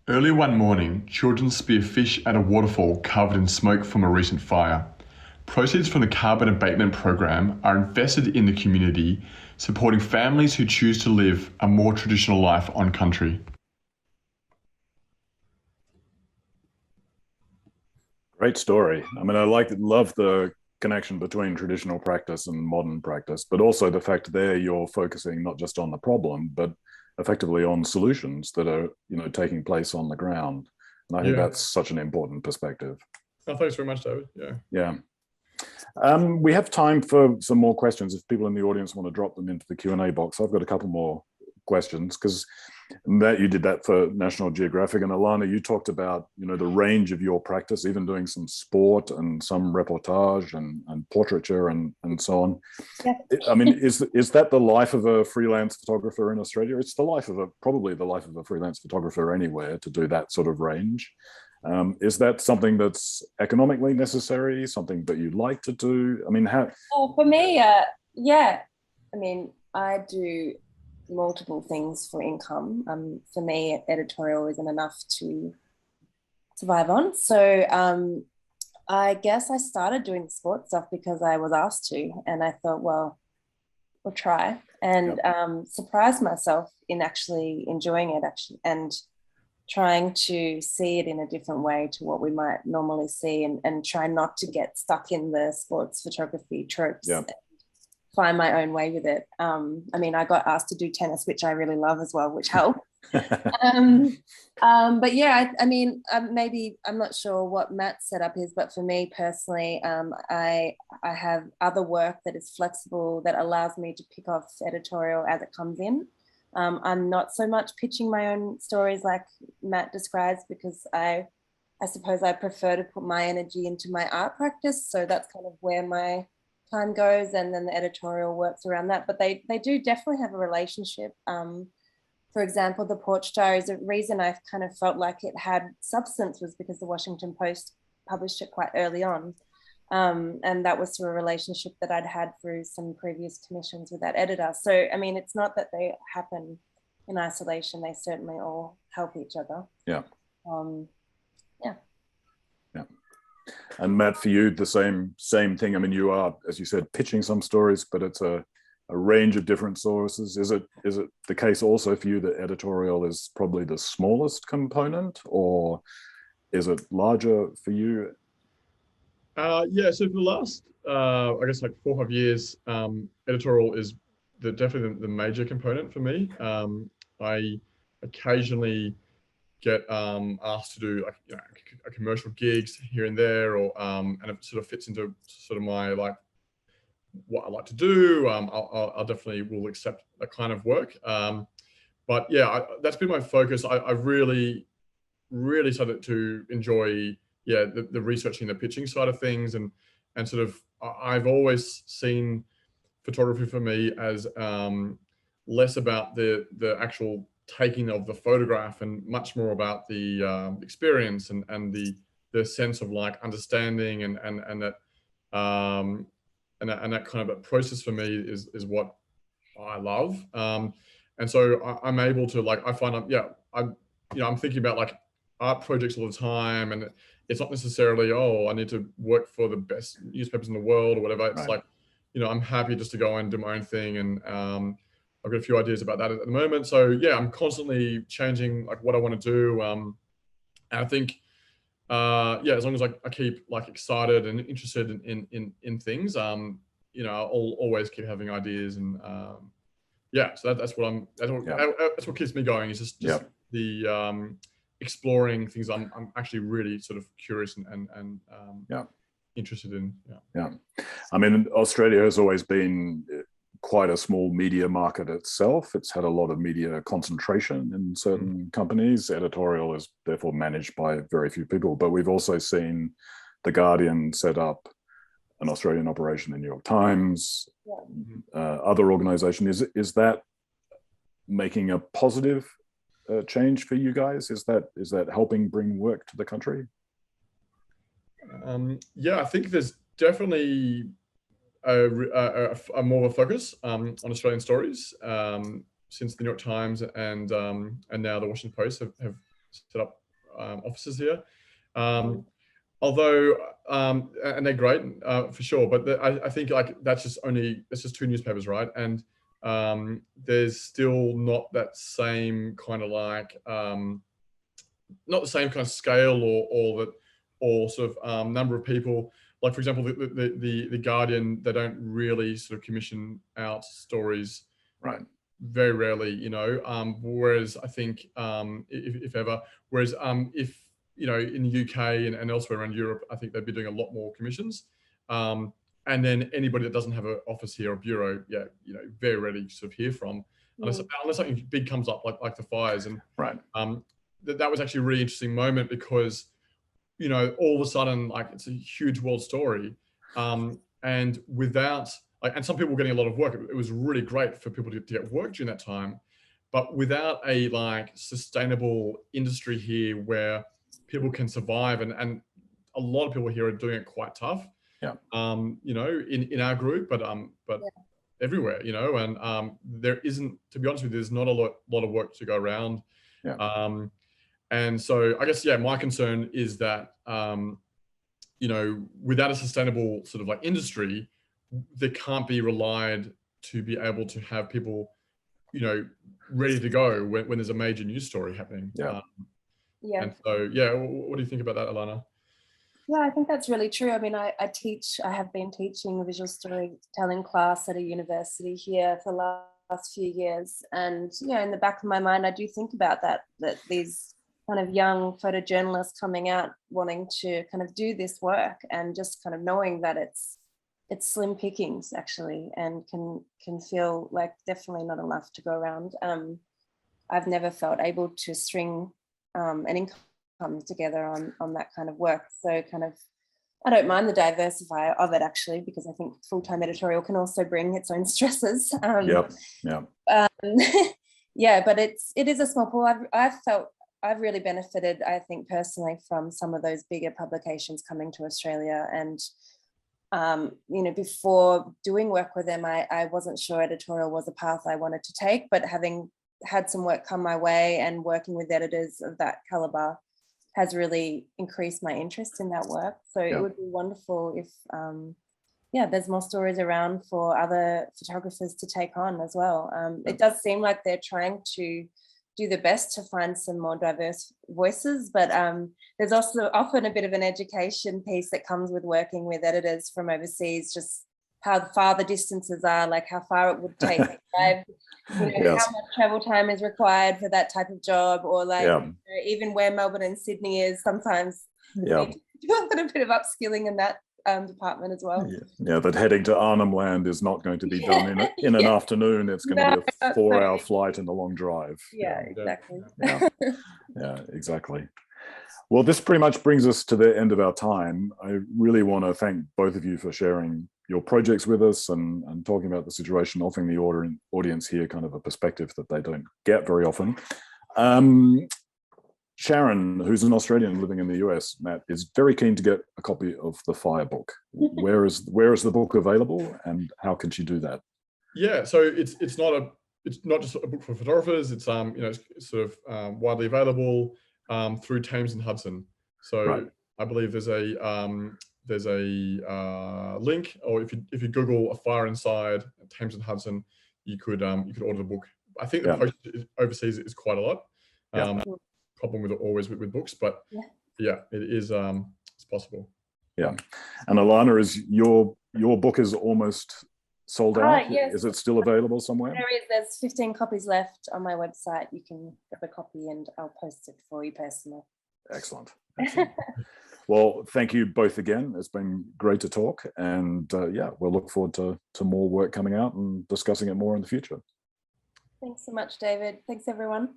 Speaker 2: Early one morning, children spear fish at a waterfall covered in smoke from a recent fire. Proceeds from the carbon abatement program are invested in the community, supporting families who choose to live a more traditional life on country.
Speaker 1: Great story. I mean, love the connection between traditional practice and modern practice, but also the fact there you're focusing not just on the problem, but effectively on solutions that are, taking place on the ground. And I think that's such an important perspective.
Speaker 2: Oh, thanks very much, David.
Speaker 1: Yeah. We have time for some more questions if people in the audience want to drop them into the Q&A box. I've got a couple more questions because that you did that for National Geographic, and Alana, you talked about the range of your practice, even doing some sport and some reportage and portraiture and so on.
Speaker 3: Yeah.
Speaker 1: I mean, is that the life of a freelance photographer in Australia? It's probably the life of a freelance photographer anywhere to do that sort of range. Is that something that's economically necessary, something that you'd like to do? I mean, how?
Speaker 3: For me, yeah. I mean, I do multiple things for income. For me, editorial isn't enough to survive on. So I guess I started doing sports stuff because I was asked to, and I thought, well, we'll try, and surprise myself in actually enjoying it, and trying to see it in a different way to what we might normally see, and try not to get stuck in the sports photography tropes.
Speaker 1: Yeah.
Speaker 3: find my own way with it. I mean, I got asked to do tennis, which I really love as well, which helped. But yeah, I mean, maybe I'm not sure what Matt's setup is, but for me personally, I have other work that is flexible that allows me to pick off editorial as it comes in. I'm not so much pitching my own stories like Matt describes, because I suppose I prefer to put my energy into my art practice. So that's kind of where my time goes, and then the editorial works around that. But they do definitely have a relationship. For example, the Porch Diaries, the reason I kind of felt like it had substance was because the Washington Post published it quite early on. And that was through a relationship that I'd had through some previous commissions with that editor. So, I mean, it's not that they happen in isolation. They certainly all help each other.
Speaker 1: Yeah.
Speaker 3: Yeah.
Speaker 1: Yeah. And Matt, for you, the same thing. I mean, you are, as you said, pitching some stories, but it's a range of different sources. Is it the case also for you that editorial is probably the smallest component, or is it larger for you?
Speaker 2: Yeah, so for the last, I guess like 4 or 5 years, editorial is definitely the major component for me. I occasionally get asked to do, like, you know, a commercial gigs here and there, or and it sort of fits into sort of my, like, what I like to do. I'll definitely will accept that kind of work. But yeah, that's been my focus. I really started to enjoy, yeah, the researching, the pitching side of things, and sort of, I've always seen photography for me as less about the actual taking of the photograph, and much more about the experience, and the sense of, like, understanding, and that and that kind of a process for me is what I love. And so I'm able to, like, I find I'm thinking about, like, art projects all the time, and it's not necessarily, oh, I need to work for the best newspapers in the world or whatever. It's
Speaker 1: Right.
Speaker 2: like, you know, I'm happy just to go and do my own thing, and I've got a few ideas about that at the moment. So yeah, I'm constantly changing, like, what I want to do. And I think, yeah, as long as I keep, like, excited and interested in things, you know, I'll always keep having ideas, and yeah, so that's what keeps me going, is just the exploring things I'm actually really sort of curious and interested in.
Speaker 1: Yeah. I mean, Australia has always been quite a small media market itself. It's had a lot of media concentration in certain companies. Editorial is therefore managed by very few people, but we've also seen The Guardian set up an Australian operation, the New York Times, other organizations. Is that making a positive change for you guys? Is that helping bring work to the country?
Speaker 2: Yeah, I think there's definitely a more of a focus on Australian stories since the New York Times and now the Washington Post have set up offices here. Although, and they're great for sure, but I think, like, that's just 2 newspapers, right? And there's still not that same kind of, like, not the same kind of scale or sort of number of people. Like, for example, the Guardian, they don't really sort of commission out stories,
Speaker 1: right?
Speaker 2: Very rarely, you know. Whereas I think, if ever, if, you know, in the UK and elsewhere around Europe, I think they'd be doing a lot more commissions. And then anybody that doesn't have an office here or bureau, yeah, you know, very rarely sort of hear from, unless something big comes up, like the fires. And
Speaker 1: right.
Speaker 2: That was actually a really interesting moment, because, you know, all of a sudden, like, it's a huge world story, and without, like, and some people were getting a lot of work. It was really great for people to get work during that time, but without a, like, sustainable industry here where people can survive, and a lot of people here are doing it quite tough.
Speaker 1: Yeah.
Speaker 2: You know, in our group, but everywhere, you know, and there isn't, to be honest with you, there's not a lot of work to go around.
Speaker 1: Yeah.
Speaker 2: And so I guess, yeah, my concern is that, you know, without a sustainable sort of, like, industry, there can't be relied to be able to have people, you know, ready to go when there's a major news story happening.
Speaker 1: Yeah.
Speaker 2: And so, yeah, what do you think about that, Alana?
Speaker 3: Yeah, I think that's really true. I mean, I have been teaching a visual storytelling class at a university here for the last few years. And, in the back of my mind, I do think about that these kind of young photojournalists coming out wanting to kind of do this work, and just kind of knowing that it's slim pickings actually, and can feel like definitely not enough to go around. I've never felt able to string an income together on that kind of work. So kind of, I don't mind the diversify of it actually, because I think full-time editorial can also bring its own stresses.
Speaker 1: Yeah.
Speaker 3: Yeah, but it is a small pool. I've really benefited, I think personally, from some of those bigger publications coming to Australia. And before doing work with them, I wasn't sure editorial was a path I wanted to take, but having had some work come my way and working with editors of that caliber has really increased my interest in that work. So it would be wonderful if there's more stories around for other photographers to take on as well. It does seem like they're trying to do the best to find some more diverse voices, but there's also often a bit of an education piece that comes with working with editors from overseas, just how far the distances are, like how far it would take to drive, how much travel time is required for that type of job, or even where Melbourne and Sydney is. Sometimes we need to do a bit of upskilling in that department as well.
Speaker 1: Yeah, that heading to Arnhem Land is not going to be done in an afternoon. It's going to be a 4-hour flight and a long drive.
Speaker 3: Exactly.
Speaker 1: Yeah, exactly. Well, this pretty much brings us to the end of our time. I really want to thank both of you for sharing your projects with us and talking about the situation, offering the audience here kind of a perspective that they don't get very often. Sharon, who's an Australian living in the US, Matt, is very keen to get a copy of the Fire book. Where is the book available, and how can she do that?
Speaker 2: Yeah, so it's not just a book for photographers. It's it's sort of widely available through Thames and Hudson. So I believe there's a link, or if you Google "A Fire Inside" Thames and Hudson, you could order the book. I think the post overseas is quite a lot. Problem with books, but it is it's possible.
Speaker 1: Yeah. And Alana, is your book is almost sold out?
Speaker 3: Yes.
Speaker 1: Is it still available somewhere?
Speaker 3: There's 15 copies left on my website. You can grab a copy and I'll post it for you personally.
Speaker 1: Excellent. Well, thank you both again. It's been great to talk, and we'll look forward to more work coming out and discussing it more in the future.
Speaker 3: Thanks so much, David. Thanks, everyone.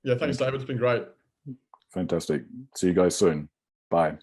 Speaker 2: Yeah, thanks, David. It's been great.
Speaker 1: Fantastic. See you guys soon. Bye.